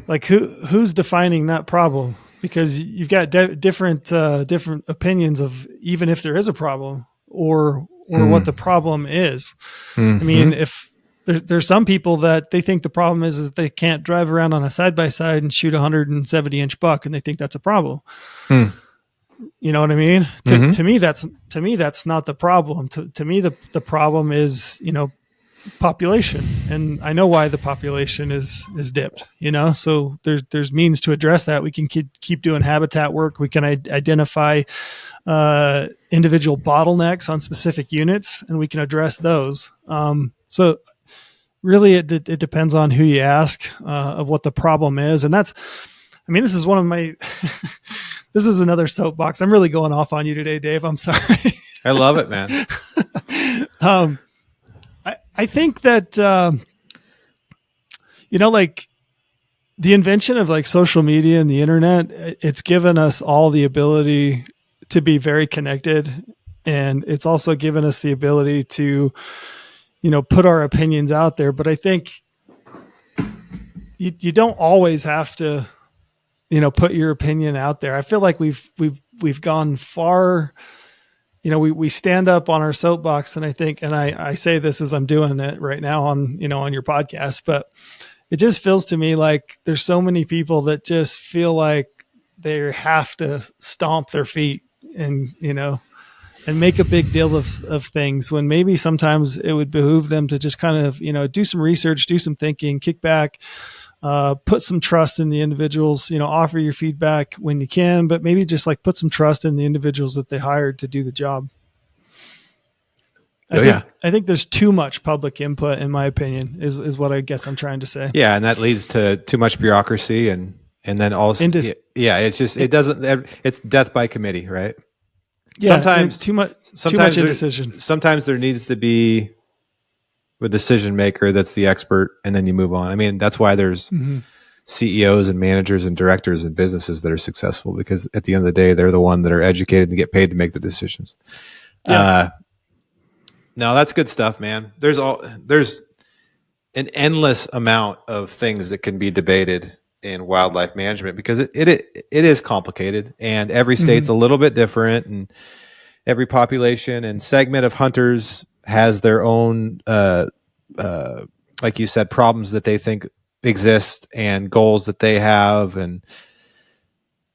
Like who's defining that problem? Because you've got different opinions of even if there is a problem or what the problem is. I mean, if there's some people that they think the problem is that they can't drive around on a side-by-side and shoot a 170-inch buck, and they think that's a problem. You know what I mean? To me, that's not the problem. To me, the problem is, population, and I know why the population is dipped. So there's means to address that. We can keep doing habitat work. We can identify individual bottlenecks on specific units, and we can address those. So really it depends on who you ask of what the problem is. And this is one of my, this is another soapbox. I'm really going off on you today, Dave. I'm sorry. I love it, man. I think that, like the invention of like social media and the internet, it's given us all the ability to be very connected. And it's also given us the ability to, put our opinions out there. But I think you don't always have to, put your opinion out there. I feel like we've gone far. We stand up on our soapbox, and I think, and I say this as I'm doing it right now on your podcast, but it just feels to me like there's so many people that just feel like they have to stomp their feet and, and make a big deal of things, when maybe sometimes it would behoove them to just kind of, do some research, do some thinking, kick back, put some trust in the individuals, offer your feedback when you can, but maybe just like put some trust in the individuals that they hired to do the job. I think there's too much public input, in my opinion, is what I guess I'm trying to say. Yeah. And that leads to too much bureaucracy and then also, it's death by committee, right? Yeah, sometimes too much indecision. Sometimes there needs to be a decision maker that's the expert, and then you move on. I mean, that's why there's CEOs and managers and directors in businesses that are successful, because at the end of the day, they're the one that are educated and get paid to make the decisions. Yeah. No, that's good stuff, man. There's an endless amount of things that can be debated in wildlife management, because it is complicated, and every state's a little bit different, and every population and segment of hunters has their own, like you said, problems that they think exist and goals that they have. And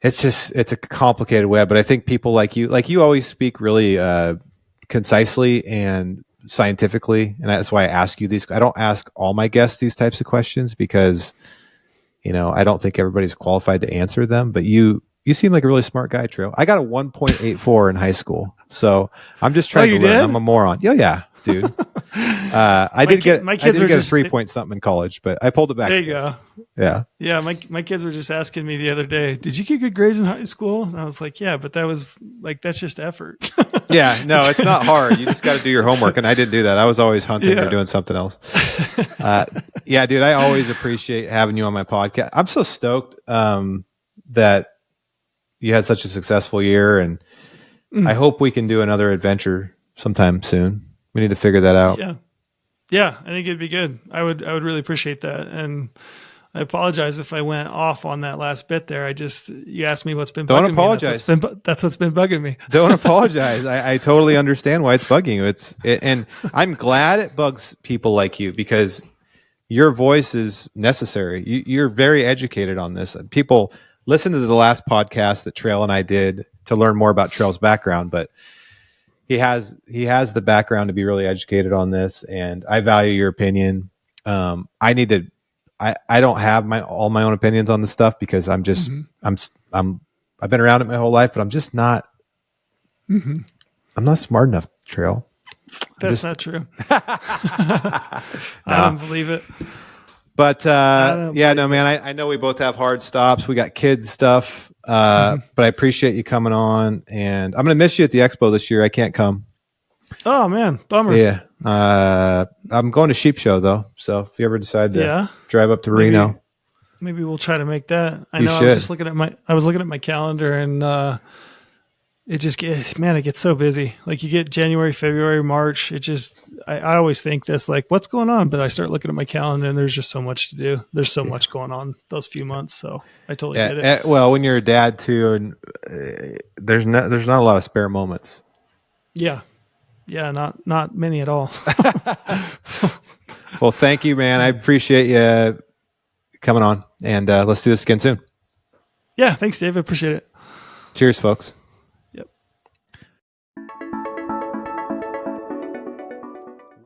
it's a complicated web, but I think people like you always speak really, concisely and scientifically. And that's why I ask you these. I don't ask all my guests these types of questions because, I don't think everybody's qualified to answer them, but you seem like a really smart guy, Trail. I got a 1.84 in high school. So I'm just trying to learn. Did? I'm a moron. Yeah, dude. I did get a 3 point something in college, but I pulled it back. There you go. Yeah. Yeah. My kids were just asking me the other day, did you get good grades in high school? And I was like, yeah, but that's just effort. Yeah, no, it's not hard. You just got to do your homework. And I didn't do that. I was always hunting or doing something else. Yeah, dude, I always appreciate having you on my podcast. I'm so stoked that you had such a successful year, and I hope we can do another adventure sometime soon. We need to figure that out. Yeah, I think it'd be good. I would really appreciate that. And I apologize if I went off on that last bit there. You asked me what's been bugging me. Don't apologize. That's what's been bugging me. Don't apologize. I totally understand why it's bugging you. And I'm glad it bugs people like you, because your voice is necessary. You're very educated on this. People listen to the last podcast that Trail and I did to learn more about Trail's background, but he has the background to be really educated on this, and I value your opinion. I don't have all my own opinions on this stuff, because I've been around it my whole life, but I'm just not. I'm not smart enough, Trail. That's not true. I don't believe it. But man, I know we both have hard stops. We got kids stuff, but I appreciate you coming on, and I'm going to miss you at the expo this year. I can't come. Oh man, bummer. Yeah. I'm going to Sheep Show though. So if you ever decide to drive up to Reno, maybe we'll try to make that. I was just looking at my calendar, and it gets so busy. Like you get January, February, March. I always think this, like, what's going on? But I start looking at my calendar, and there's just so much to do. There's so much going on those few months. So I totally get it. Well, when you're a dad too, and there's not a lot of spare moments. Yeah. Yeah. Not many at all. Well, thank you, man. I appreciate you coming on, and let's do this again soon. Yeah. Thanks, Dave. I appreciate it. Cheers, folks.